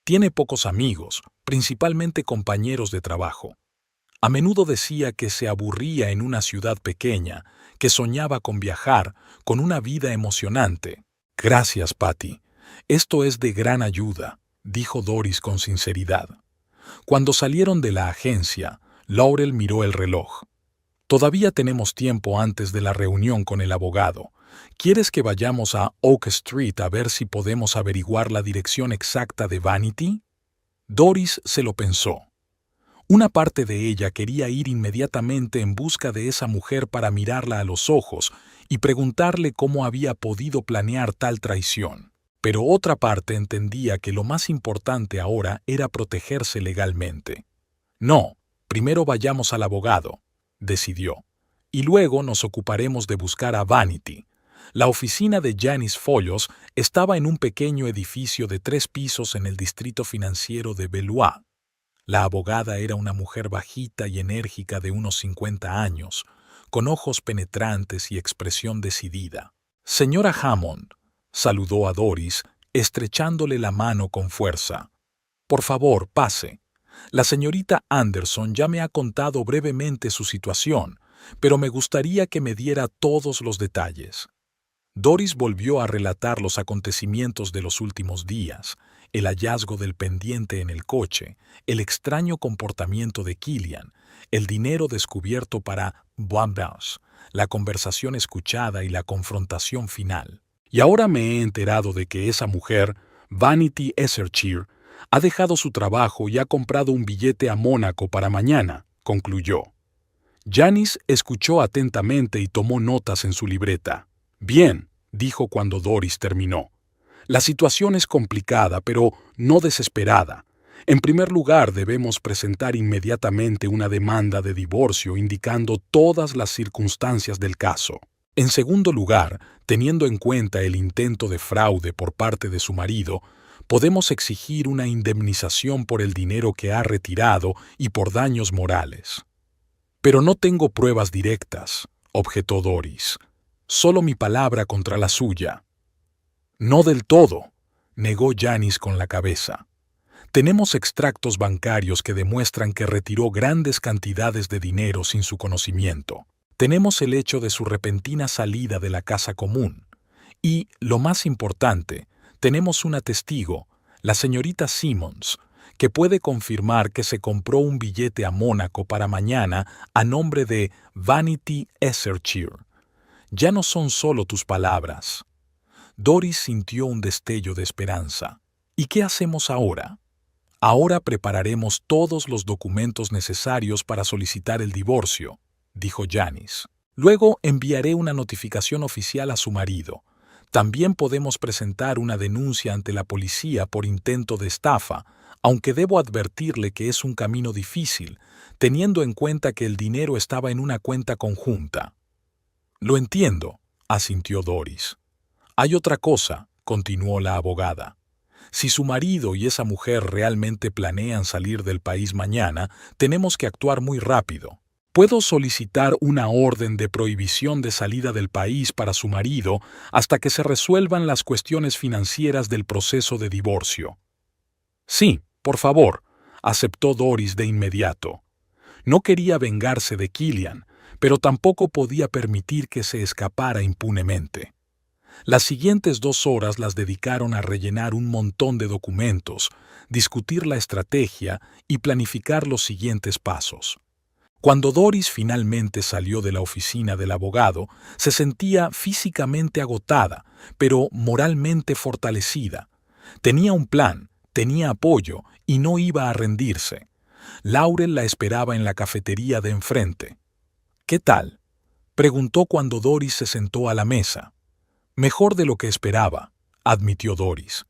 Tiene pocos amigos, principalmente compañeros de trabajo. A menudo decía que se aburría en una ciudad pequeña, que soñaba con viajar, con una vida emocionante. Gracias, Patty. Esto es de gran ayuda, dijo Doris con sinceridad. Cuando salieron de la agencia, Laurel miró el reloj. Todavía tenemos tiempo antes de la reunión con el abogado. ¿Quieres que vayamos a Oak Street a ver si podemos averiguar la dirección exacta de Vanity? Doris se lo pensó. Una parte de ella quería ir inmediatamente en busca de esa mujer para mirarla a los ojos y preguntarle cómo había podido planear tal traición. Pero otra parte entendía que lo más importante ahora era protegerse legalmente. No, primero vayamos al abogado, decidió, y luego nos ocuparemos de buscar a Vanity. La oficina de Janice Follos estaba en un pequeño edificio de 3 pisos en el distrito financiero de Beloit. La abogada era una mujer bajita y enérgica de unos 50 años, con ojos penetrantes y expresión decidida. Señora Hammond, saludó a Doris, estrechándole la mano con fuerza. Por favor, pase. La señorita Anderson ya me ha contado brevemente su situación, pero me gustaría que me diera todos los detalles. Doris volvió a relatar los acontecimientos de los últimos días, el hallazgo del pendiente en el coche, el extraño comportamiento de Killian, el dinero descubierto para Bombas, la conversación escuchada y la confrontación final. Y ahora me he enterado de que esa mujer, Vanity Esserchir, ha dejado su trabajo y ha comprado un billete a Mónaco para mañana, concluyó. Janice escuchó atentamente y tomó notas en su libreta. Bien, dijo cuando Doris terminó. La situación es complicada, pero no desesperada. En primer lugar, debemos presentar inmediatamente una demanda de divorcio indicando todas las circunstancias del caso. En segundo lugar, teniendo en cuenta el intento de fraude por parte de su marido, podemos exigir una indemnización por el dinero que ha retirado y por daños morales. Pero no tengo pruebas directas, objetó Doris. Solo mi palabra contra la suya. No del todo, negó Janice con la cabeza. Tenemos extractos bancarios que demuestran que retiró grandes cantidades de dinero sin su conocimiento. Tenemos el hecho de su repentina salida de la casa común. Y, lo más importante, tenemos una testigo, la señorita Simmons, que puede confirmar que se compró un billete a Mónaco para mañana a nombre de Vanity Esserchir. Ya no son solo tus palabras. Doris sintió un destello de esperanza. ¿Y qué hacemos ahora? Ahora prepararemos todos los documentos necesarios para solicitar el divorcio, dijo Janice. Luego enviaré una notificación oficial a su marido. También podemos presentar una denuncia ante la policía por intento de estafa, aunque debo advertirle que es un camino difícil, teniendo en cuenta que el dinero estaba en una cuenta conjunta. Lo entiendo, asintió Doris. Hay otra cosa, continuó la abogada. Si su marido y esa mujer realmente planean salir del país mañana, tenemos que actuar muy rápido. Puedo solicitar una orden de prohibición de salida del país para su marido hasta que se resuelvan las cuestiones financieras del proceso de divorcio. Sí, por favor, aceptó Doris de inmediato. No quería vengarse de Killian, pero tampoco podía permitir que se escapara impunemente. Las siguientes 2 horas las dedicaron a rellenar un montón de documentos, discutir la estrategia y planificar los siguientes pasos. Cuando Doris finalmente salió de la oficina del abogado, se sentía físicamente agotada, pero moralmente fortalecida. Tenía un plan, tenía apoyo y no iba a rendirse. Laurel la esperaba en la cafetería de enfrente. «¿Qué tal?», preguntó cuando Doris se sentó a la mesa. «Mejor de lo que esperaba», admitió Doris.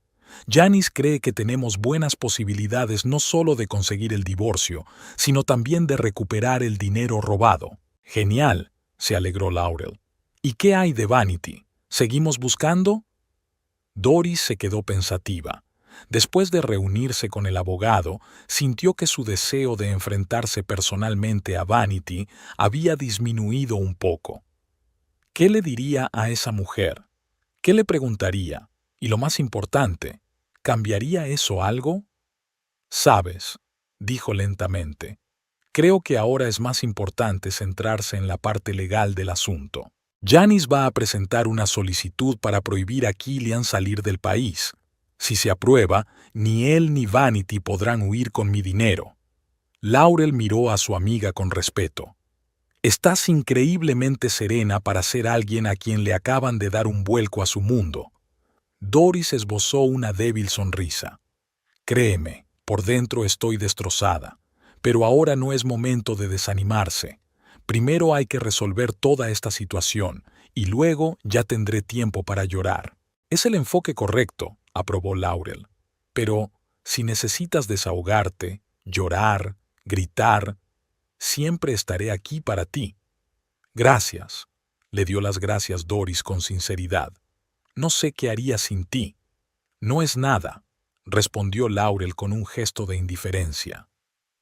«Janice cree que tenemos buenas posibilidades no solo de conseguir el divorcio, sino también de recuperar el dinero robado». «Genial», se alegró Laurel. «¿Y qué hay de Vanity? ¿Seguimos buscando?». Doris se quedó pensativa. Después de reunirse con el abogado, sintió que su deseo de enfrentarse personalmente a Vanity había disminuido un poco. ¿Qué le diría a esa mujer? ¿Qué le preguntaría? Y lo más importante, ¿cambiaría eso algo? «Sabes», dijo lentamente, «creo que ahora es más importante centrarse en la parte legal del asunto. Janice va a presentar una solicitud para prohibir a Killian salir del país. Si se aprueba, ni él ni Vanity podrán huir con mi dinero». Laurel miró a su amiga con respeto. «Estás increíblemente serena para ser alguien a quien le acaban de dar un vuelco a su mundo». Doris esbozó una débil sonrisa. «Créeme, por dentro estoy destrozada, pero ahora no es momento de desanimarse. Primero hay que resolver toda esta situación, y luego ya tendré tiempo para llorar». «Es el enfoque correcto», aprobó Laurel. «Pero si necesitas desahogarte, llorar, gritar, siempre estaré aquí para ti». «Gracias», le dio las gracias Doris con sinceridad. «No sé qué haría sin ti». «No es nada», respondió Laurel con un gesto de indiferencia.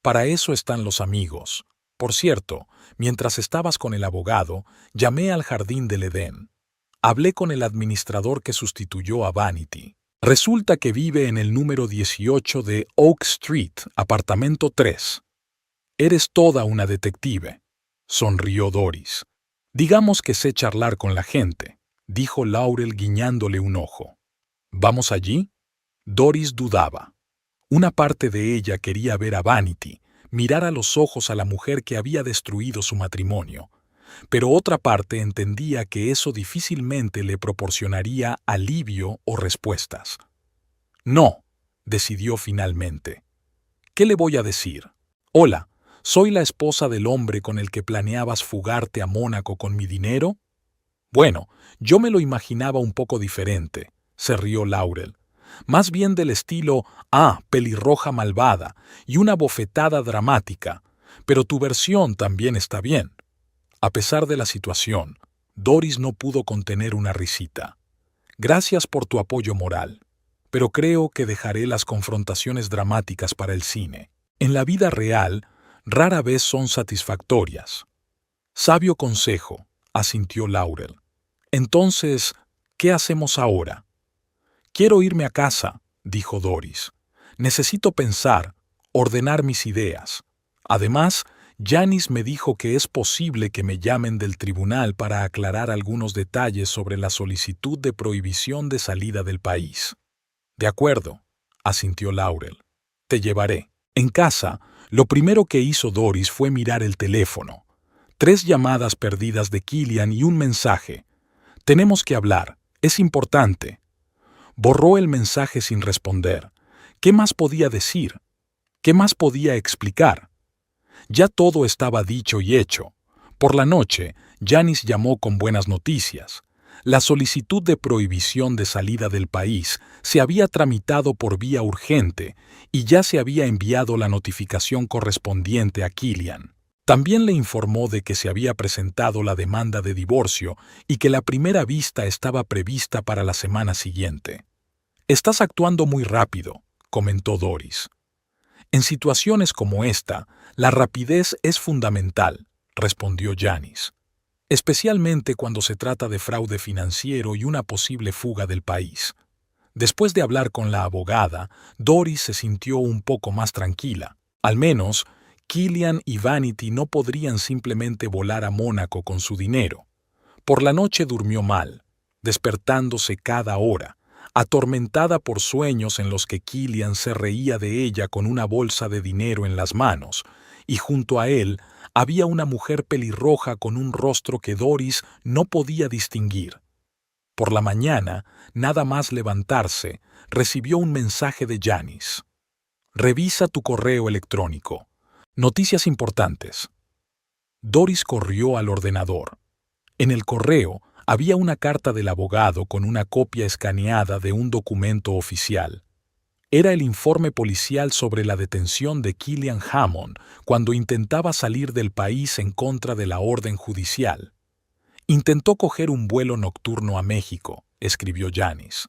«Para eso están los amigos. Por cierto, mientras estabas con el abogado, llamé al jardín del Edén. Hablé con el administrador que sustituyó a Vanity. Resulta que vive en el número 18 de Oak Street, apartamento 3. «Eres toda una detective», sonrió Doris. «Digamos que sé charlar con la gente», dijo Laurel guiñándole un ojo. «¿Vamos allí?». Doris dudaba. Una parte de ella quería ver a Vanity, mirar a los ojos a la mujer que había destruido su matrimonio, pero otra parte entendía que eso difícilmente le proporcionaría alivio o respuestas. «No», decidió finalmente. «¿Qué le voy a decir? Hola, ¿soy la esposa del hombre con el que planeabas fugarte a Mónaco con mi dinero?». «Bueno, yo me lo imaginaba un poco diferente», se rió Laurel. «Más bien del estilo, pelirroja malvada y una bofetada dramática, pero tu versión también está bien». A pesar de la situación, Doris no pudo contener una risita. «Gracias por tu apoyo moral, pero creo que dejaré las confrontaciones dramáticas para el cine. En la vida real, rara vez son satisfactorias». «Sabio consejo», asintió Laurel. «Entonces, ¿qué hacemos ahora?». «Quiero irme a casa», dijo Doris. «Necesito pensar, ordenar mis ideas. Además, Janice me dijo que es posible que me llamen del tribunal para aclarar algunos detalles sobre la solicitud de prohibición de salida del país». «De acuerdo», asintió Laurel. «Te llevaré». En casa, lo primero que hizo Doris fue mirar el teléfono. 3 llamadas perdidas de Killian y un mensaje. «Tenemos que hablar, es importante». Borró el mensaje sin responder. ¿Qué más podía decir? ¿Qué más podía explicar? Ya todo estaba dicho y hecho. Por la noche, Janice llamó con buenas noticias. La solicitud de prohibición de salida del país se había tramitado por vía urgente y ya se había enviado la notificación correspondiente a Killian. También le informó de que se había presentado la demanda de divorcio y que la primera vista estaba prevista para la semana siguiente. «Estás actuando muy rápido», comentó Doris. «En situaciones como esta, la rapidez es fundamental», respondió Janice. «Especialmente cuando se trata de fraude financiero y una posible fuga del país». Después de hablar con la abogada, Doris se sintió un poco más tranquila. Al menos, Killian y Vanity no podrían simplemente volar a Mónaco con su dinero. Por la noche durmió mal. despertándose cada hora, atormentada por sueños en los que Killian se reía de ella con una bolsa de dinero en las manos, y junto a él había una mujer pelirroja con un rostro que Doris no podía distinguir. Por la mañana, nada más levantarse, recibió un mensaje de Janice. Revisa tu correo electrónico. Noticias importantes. Doris corrió al ordenador. En el correo había una carta del abogado con una copia escaneada de un documento oficial. Era el informe policial sobre la detención de Killian Hammond cuando intentaba salir del país en contra de la orden judicial. Intentó coger un vuelo nocturno a México, escribió Janice.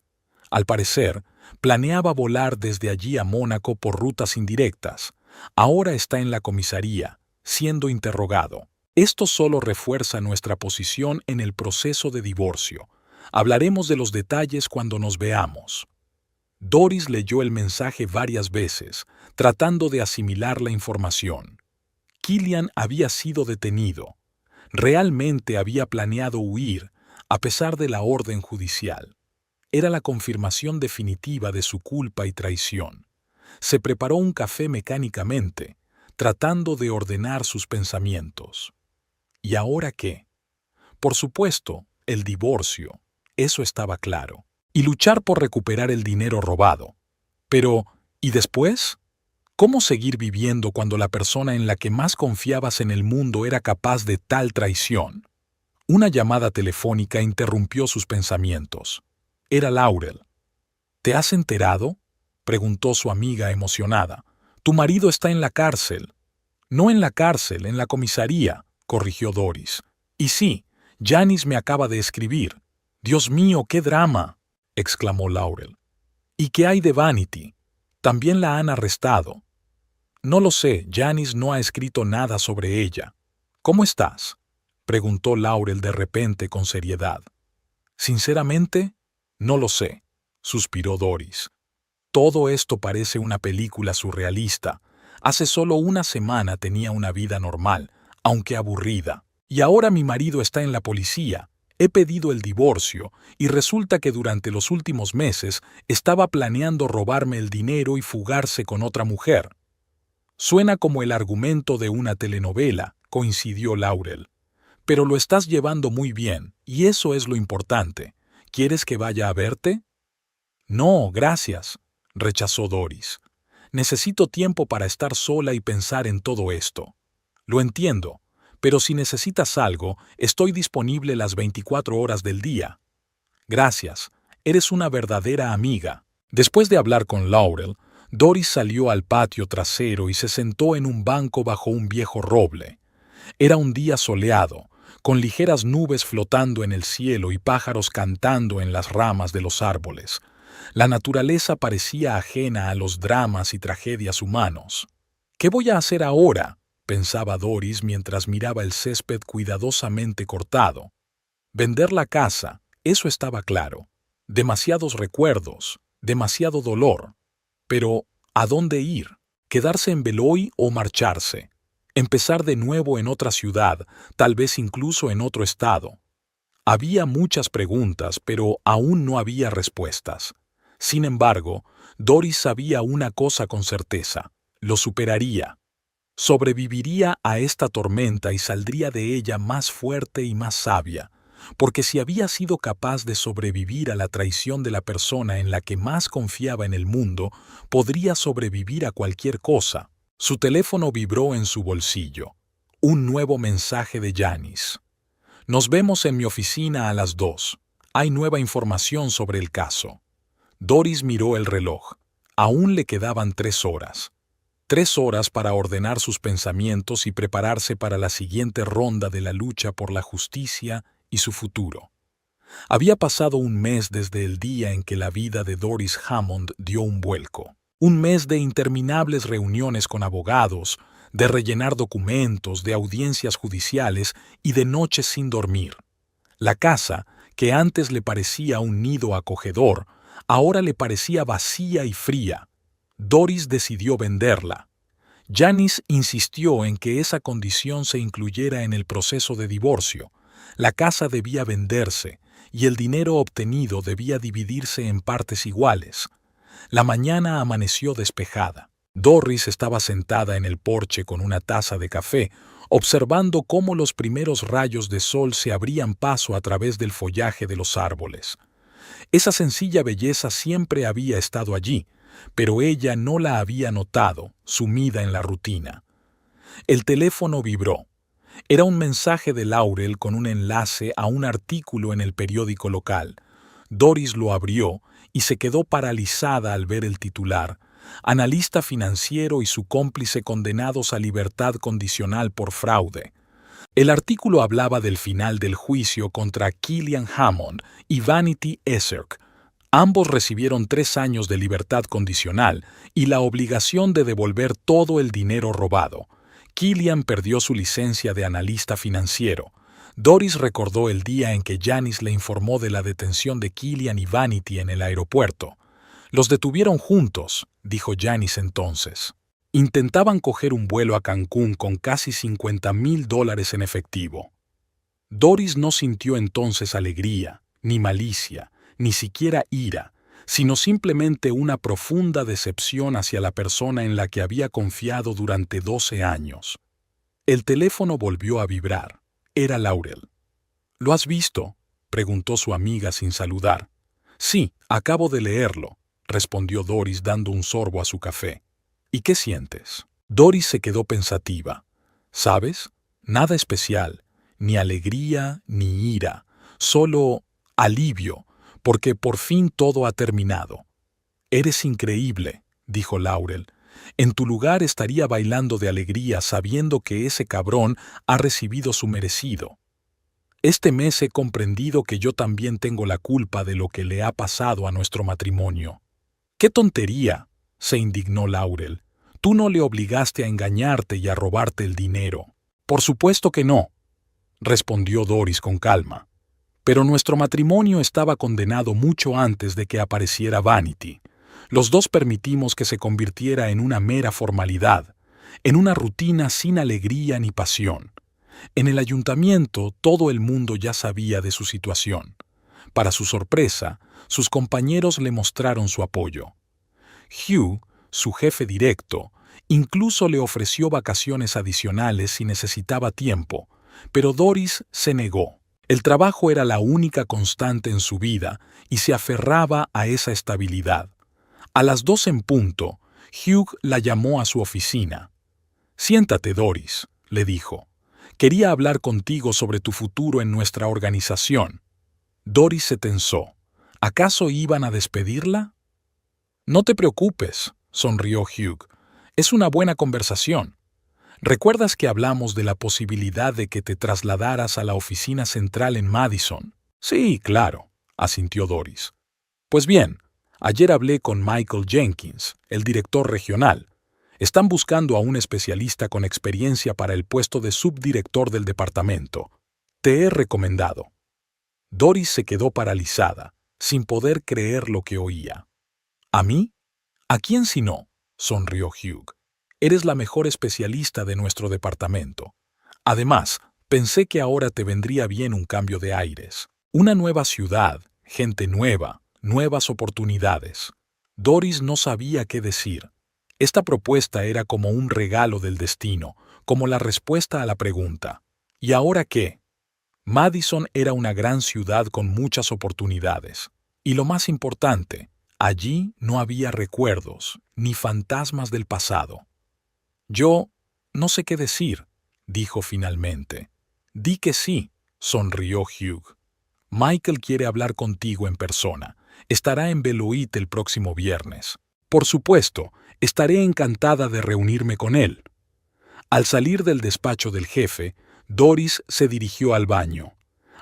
Al parecer, planeaba volar desde allí a Mónaco por rutas indirectas. Ahora está en la comisaría, siendo interrogado. Esto solo refuerza nuestra posición en el proceso de divorcio. Hablaremos de los detalles cuando nos veamos. Doris leyó el mensaje varias veces, tratando de asimilar la información. Killian había sido detenido. Realmente había planeado huir, a pesar de la orden judicial. Era la confirmación definitiva de su culpa y traición. Se preparó un café mecánicamente, tratando de ordenar sus pensamientos. ¿Y ahora qué? Por supuesto, el divorcio, eso estaba claro, y luchar por recuperar el dinero robado. Pero, ¿y después? ¿Cómo seguir viviendo cuando la persona en la que más confiabas en el mundo era capaz de tal traición? Una llamada telefónica interrumpió sus pensamientos. Era Laurel. ¿Te has enterado?, preguntó su amiga emocionada. Tu marido está en la cárcel. No en la cárcel, en la comisaría, corrigió Doris. Y sí, Janice me acaba de escribir. Dios mío, qué drama, exclamó Laurel. ¿Y qué hay de Vanity? También la han arrestado. No lo sé, Janice no ha escrito nada sobre ella. ¿Cómo estás?, preguntó Laurel de repente con seriedad. Sinceramente, no lo sé, suspiró Doris. Todo esto parece una película surrealista. Hace solo una semana tenía una vida normal, aunque aburrida. Y ahora mi marido está en la policía. He pedido el divorcio y resulta que durante los últimos meses estaba planeando robarme el dinero y fugarse con otra mujer. Suena como el argumento de una telenovela, coincidió Laurel. Pero lo estás llevando muy bien, y eso es lo importante. ¿Quieres que vaya a verte? No, gracias, rechazó Doris. Necesito tiempo para estar sola y pensar en todo esto. Lo entiendo, pero si necesitas algo, estoy disponible las 24 horas del día. Gracias, eres una verdadera amiga. Después de hablar con Laurel, Doris salió al patio trasero y se sentó en un banco bajo un viejo roble. Era un día soleado, con ligeras nubes flotando en el cielo y pájaros cantando en las ramas de los árboles. La naturaleza parecía ajena a los dramas y tragedias humanos. ¿Qué voy a hacer ahora?, pensaba Doris mientras miraba el césped cuidadosamente cortado. Vender la casa, eso estaba claro. Demasiados recuerdos, demasiado dolor. Pero, ¿a dónde ir? ¿Quedarse en Beloy o marcharse? Empezar de nuevo en otra ciudad, tal vez incluso en otro estado. Había muchas preguntas, pero aún no había respuestas. Sin embargo, Doris sabía una cosa con certeza: lo superaría. Sobreviviría a esta tormenta y saldría de ella más fuerte y más sabia, porque si había sido capaz de sobrevivir a la traición de la persona en la que más confiaba en el mundo, podría sobrevivir a cualquier cosa. Su teléfono vibró en su bolsillo. Un nuevo mensaje de Janice. Nos vemos en mi oficina a las 2. Hay nueva información sobre el caso. Doris miró el reloj. Aún le quedaban 3 horas. 3 horas para ordenar sus pensamientos y prepararse para la siguiente ronda de la lucha por la justicia y su futuro. Había pasado un mes desde el día en que la vida de Doris Hammond dio un vuelco. Un mes de interminables reuniones con abogados, de rellenar documentos, de audiencias judiciales y de noches sin dormir. La casa, que antes le parecía un nido acogedor, ahora le parecía vacía y fría. Doris decidió venderla. Janice insistió en que esa condición se incluyera en el proceso de divorcio. La casa debía venderse, y el dinero obtenido debía dividirse en partes iguales. La mañana amaneció despejada. Doris estaba sentada en el porche con una taza de café, observando cómo los primeros rayos de sol se abrían paso a través del follaje de los árboles. Esa sencilla belleza siempre había estado allí, pero ella no la había notado, sumida en la rutina. El teléfono vibró. Era un mensaje de Laurel con un enlace a un artículo en el periódico local. Doris lo abrió y se quedó paralizada al ver el titular: analista financiero y su cómplice condenados a libertad condicional por fraude. El artículo hablaba del final del juicio contra Killian Hammond y Vanity Essek. Ambos recibieron 3 años de libertad condicional y la obligación de devolver todo el dinero robado. Killian perdió su licencia de analista financiero. Doris recordó el día en que Janice le informó de la detención de Killian y Vanity en el aeropuerto. Los detuvieron juntos, dijo Janice entonces. Intentaban coger un vuelo a Cancún con casi $50,000 en efectivo. Doris no sintió entonces alegría, ni malicia, ni siquiera ira, sino simplemente una profunda decepción hacia la persona en la que había confiado durante 12 años. El teléfono volvió a vibrar. Era Laurel. ¿Lo has visto?, preguntó su amiga sin saludar. Sí, acabo de leerlo, respondió Doris dando un sorbo a su café. ¿Y qué sientes? Doris se quedó pensativa. ¿Sabes? Nada especial, ni alegría ni ira, solo alivio, porque por fin todo ha terminado. Eres increíble, dijo Laurel. En tu lugar estaría bailando de alegría sabiendo que ese cabrón ha recibido su merecido. Este mes he comprendido que yo también tengo la culpa de lo que le ha pasado a nuestro matrimonio. ¡Qué tontería!, se indignó Laurel. Tú no le obligaste a engañarte y a robarte el dinero. Por supuesto que no, respondió Doris con calma. Pero nuestro matrimonio estaba condenado mucho antes de que apareciera Vanity. Los dos permitimos que se convirtiera en una mera formalidad, en una rutina sin alegría ni pasión. En el ayuntamiento todo el mundo ya sabía de su situación. Para su sorpresa, sus compañeros le mostraron su apoyo. Hugh, su jefe directo, incluso le ofreció vacaciones adicionales si necesitaba tiempo, pero Doris se negó. El trabajo era la única constante en su vida y se aferraba a esa estabilidad. A las 2 en punto, Hugh la llamó a su oficina. «Siéntate, Doris», le dijo. «Quería hablar contigo sobre tu futuro en nuestra organización». Doris se tensó. ¿Acaso iban a despedirla? «No te preocupes», sonrió Hugh. «Es una buena conversación. ¿Recuerdas que hablamos de la posibilidad de que te trasladaras a la oficina central en Madison?» «Sí, claro», asintió Doris. «Pues bien, ayer hablé con Michael Jenkins, el director regional. Están buscando a un especialista con experiencia para el puesto de subdirector del departamento. Te he recomendado». Doris se quedó paralizada, sin poder creer lo que oía. ¿A mí? ¿A quién si no?, sonrió Hugh. Eres la mejor especialista de nuestro departamento. Además, pensé que ahora te vendría bien un cambio de aires. Una nueva ciudad, gente nueva, nuevas oportunidades. Doris no sabía qué decir. Esta propuesta era como un regalo del destino, como la respuesta a la pregunta: ¿y ahora qué? Madison era una gran ciudad con muchas oportunidades. Y lo más importante, allí no había recuerdos, ni fantasmas del pasado. «Yo no sé qué decir», dijo finalmente. «Di que sí», sonrió Hugh. «Michael quiere hablar contigo en persona. Estará en Beloit el próximo viernes. Por supuesto, estaré encantada de reunirme con él». Al salir del despacho del jefe, Doris se dirigió al baño.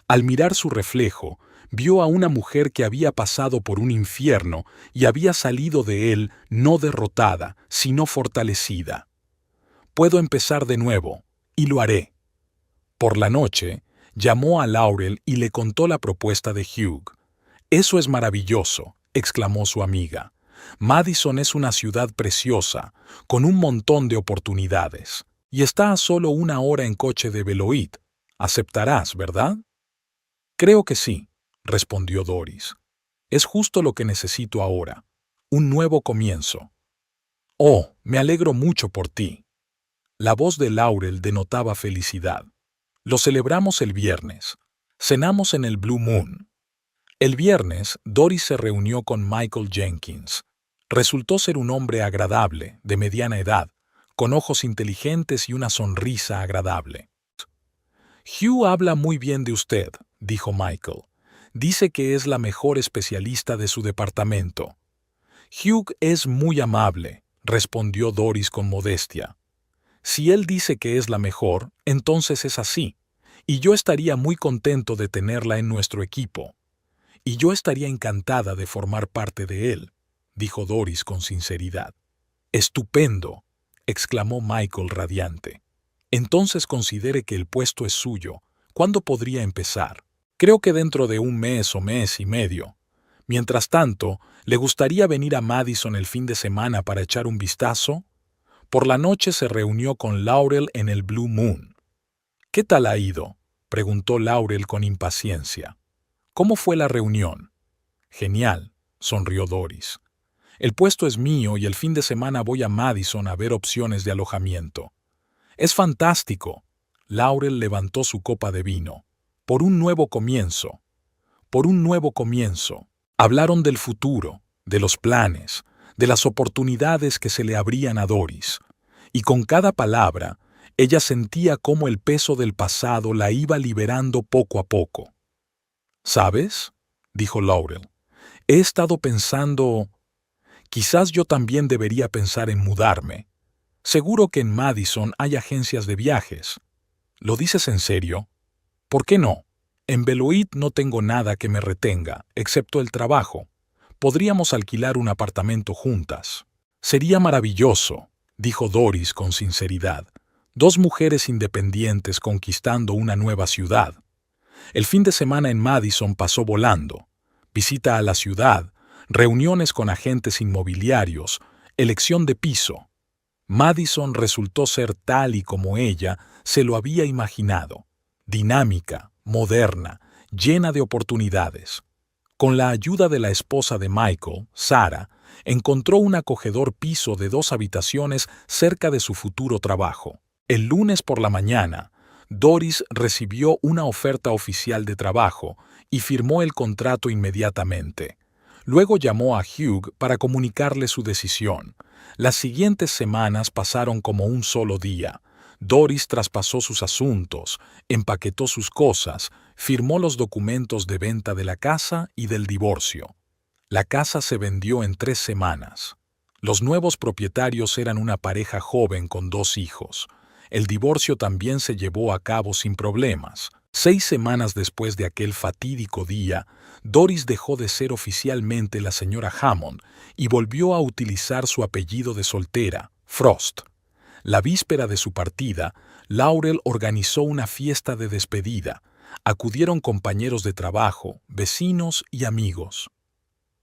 Al mirar su reflejo, vio a una mujer que había pasado por un infierno y había salido de él no derrotada, sino fortalecida. «Puedo empezar de nuevo, y lo haré». Por la noche, llamó a Laurel y le contó la propuesta de Hugh. «Eso es maravilloso», exclamó su amiga. «Madison es una ciudad preciosa, con un montón de oportunidades, y está a solo 1 hora en coche de Beloit. Aceptarás, ¿verdad?» «Creo que sí», respondió Doris. Es justo lo que necesito ahora. Un nuevo comienzo. Oh, me alegro mucho por ti. La voz de Laurel denotaba felicidad. Lo celebramos el viernes. Cenamos en el Blue Moon. El viernes, Doris se reunió con Michael Jenkins. Resultó ser un hombre agradable, de mediana edad, con ojos inteligentes y una sonrisa agradable. Hugh habla muy bien de usted, dijo Michael. Dice que es la mejor especialista de su departamento. Hugh es muy amable, respondió Doris con modestia. Si él dice que es la mejor, entonces es así, y yo estaría muy contento de tenerla en nuestro equipo. Y yo estaría encantada de formar parte de él, dijo Doris con sinceridad. Estupendo, exclamó Michael radiante. Entonces considere que el puesto es suyo. ¿Cuándo podría empezar? Creo que dentro de un mes o mes y medio. Mientras tanto, ¿le gustaría venir a Madison el fin de semana para echar un vistazo? Por la noche se reunió con Laurel en el Blue Moon. ¿Qué tal ha ido?, preguntó Laurel con impaciencia. ¿Cómo fue la reunión? Genial, sonrió Doris. El puesto es mío y el fin de semana voy a Madison a ver opciones de alojamiento. Es fantástico. Laurel levantó su copa de vino. Por un nuevo comienzo. Por un nuevo comienzo. Hablaron del futuro, de los planes, de las oportunidades que se le abrían a Doris. Y con cada palabra, ella sentía cómo el peso del pasado la iba liberando poco a poco. ¿Sabes?, dijo Laurel. He estado pensando... Quizás yo también debería pensar en mudarme. Seguro que en Madison hay agencias de viajes. ¿Lo dices en serio? ¿Por qué no? En Beloit no tengo nada que me retenga, excepto el trabajo. Podríamos alquilar un apartamento juntas. Sería maravilloso, dijo Doris con sinceridad. Dos mujeres independientes conquistando una nueva ciudad. El fin de semana en Madison pasó volando. Visita a la ciudad, reuniones con agentes inmobiliarios, elección de piso. Madison resultó ser tal y como ella se lo había imaginado. Dinámica, moderna, llena de oportunidades. Con la ayuda de la esposa de Michael, Sarah, encontró un acogedor piso de 2 habitaciones cerca de su futuro trabajo. El lunes por la mañana, Doris recibió una oferta oficial de trabajo y firmó el contrato inmediatamente. Luego llamó a Hugh para comunicarle su decisión. Las siguientes semanas pasaron como un solo día. Doris traspasó sus asuntos, empaquetó sus cosas, firmó los documentos de venta de la casa y del divorcio. La casa se vendió en 3 semanas. Los nuevos propietarios eran una pareja joven con 2 hijos. El divorcio también se llevó a cabo sin problemas. 6 semanas después de aquel fatídico día, Doris dejó de ser oficialmente la señora Hammond y volvió a utilizar su apellido de soltera, Frost. La víspera de su partida, Laurel organizó una fiesta de despedida. Acudieron compañeros de trabajo, vecinos y amigos.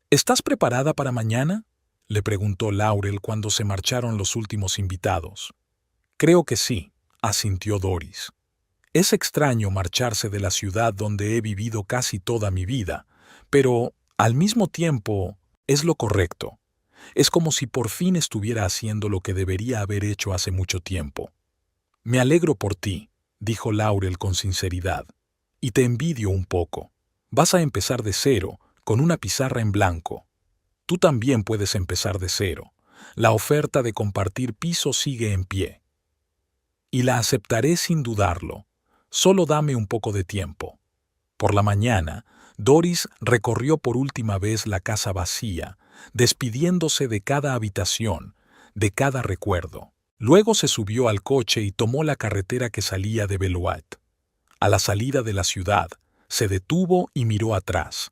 ¿Estás preparada para mañana?, le preguntó Laurel cuando se marcharon los últimos invitados. Creo que sí, asintió Doris. Es extraño marcharse de la ciudad donde he vivido casi toda mi vida, pero, al mismo tiempo, es lo correcto. Es como si por fin estuviera haciendo lo que debería haber hecho hace mucho tiempo. Me alegro por ti, dijo Laurel con sinceridad, y te envidio un poco. Vas a empezar de cero, con una pizarra en blanco. Tú también puedes empezar de cero. La oferta de compartir piso sigue en pie. Y la aceptaré sin dudarlo. Solo dame un poco de tiempo. Por la mañana, Doris recorrió por última vez la casa vacía, despidiéndose de cada habitación, de cada recuerdo. Luego se subió al coche y tomó la carretera que salía de Beloit. A la salida de la ciudad, se detuvo y miró atrás.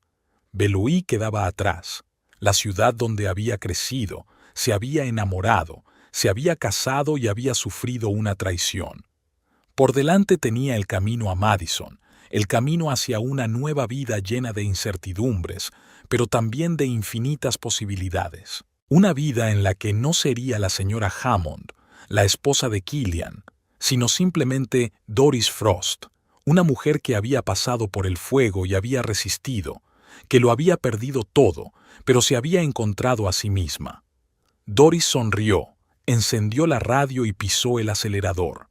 Beloit quedaba atrás, la ciudad donde había crecido, se había enamorado, se había casado y había sufrido una traición. Por delante tenía el camino a Madison, el camino hacia una nueva vida llena de incertidumbres, pero también de infinitas posibilidades. Una vida en la que no sería la señora Hammond, la esposa de Killian, sino simplemente Doris Frost, una mujer que había pasado por el fuego y había resistido, que lo había perdido todo, pero se había encontrado a sí misma. Doris sonrió, encendió la radio y pisó el acelerador.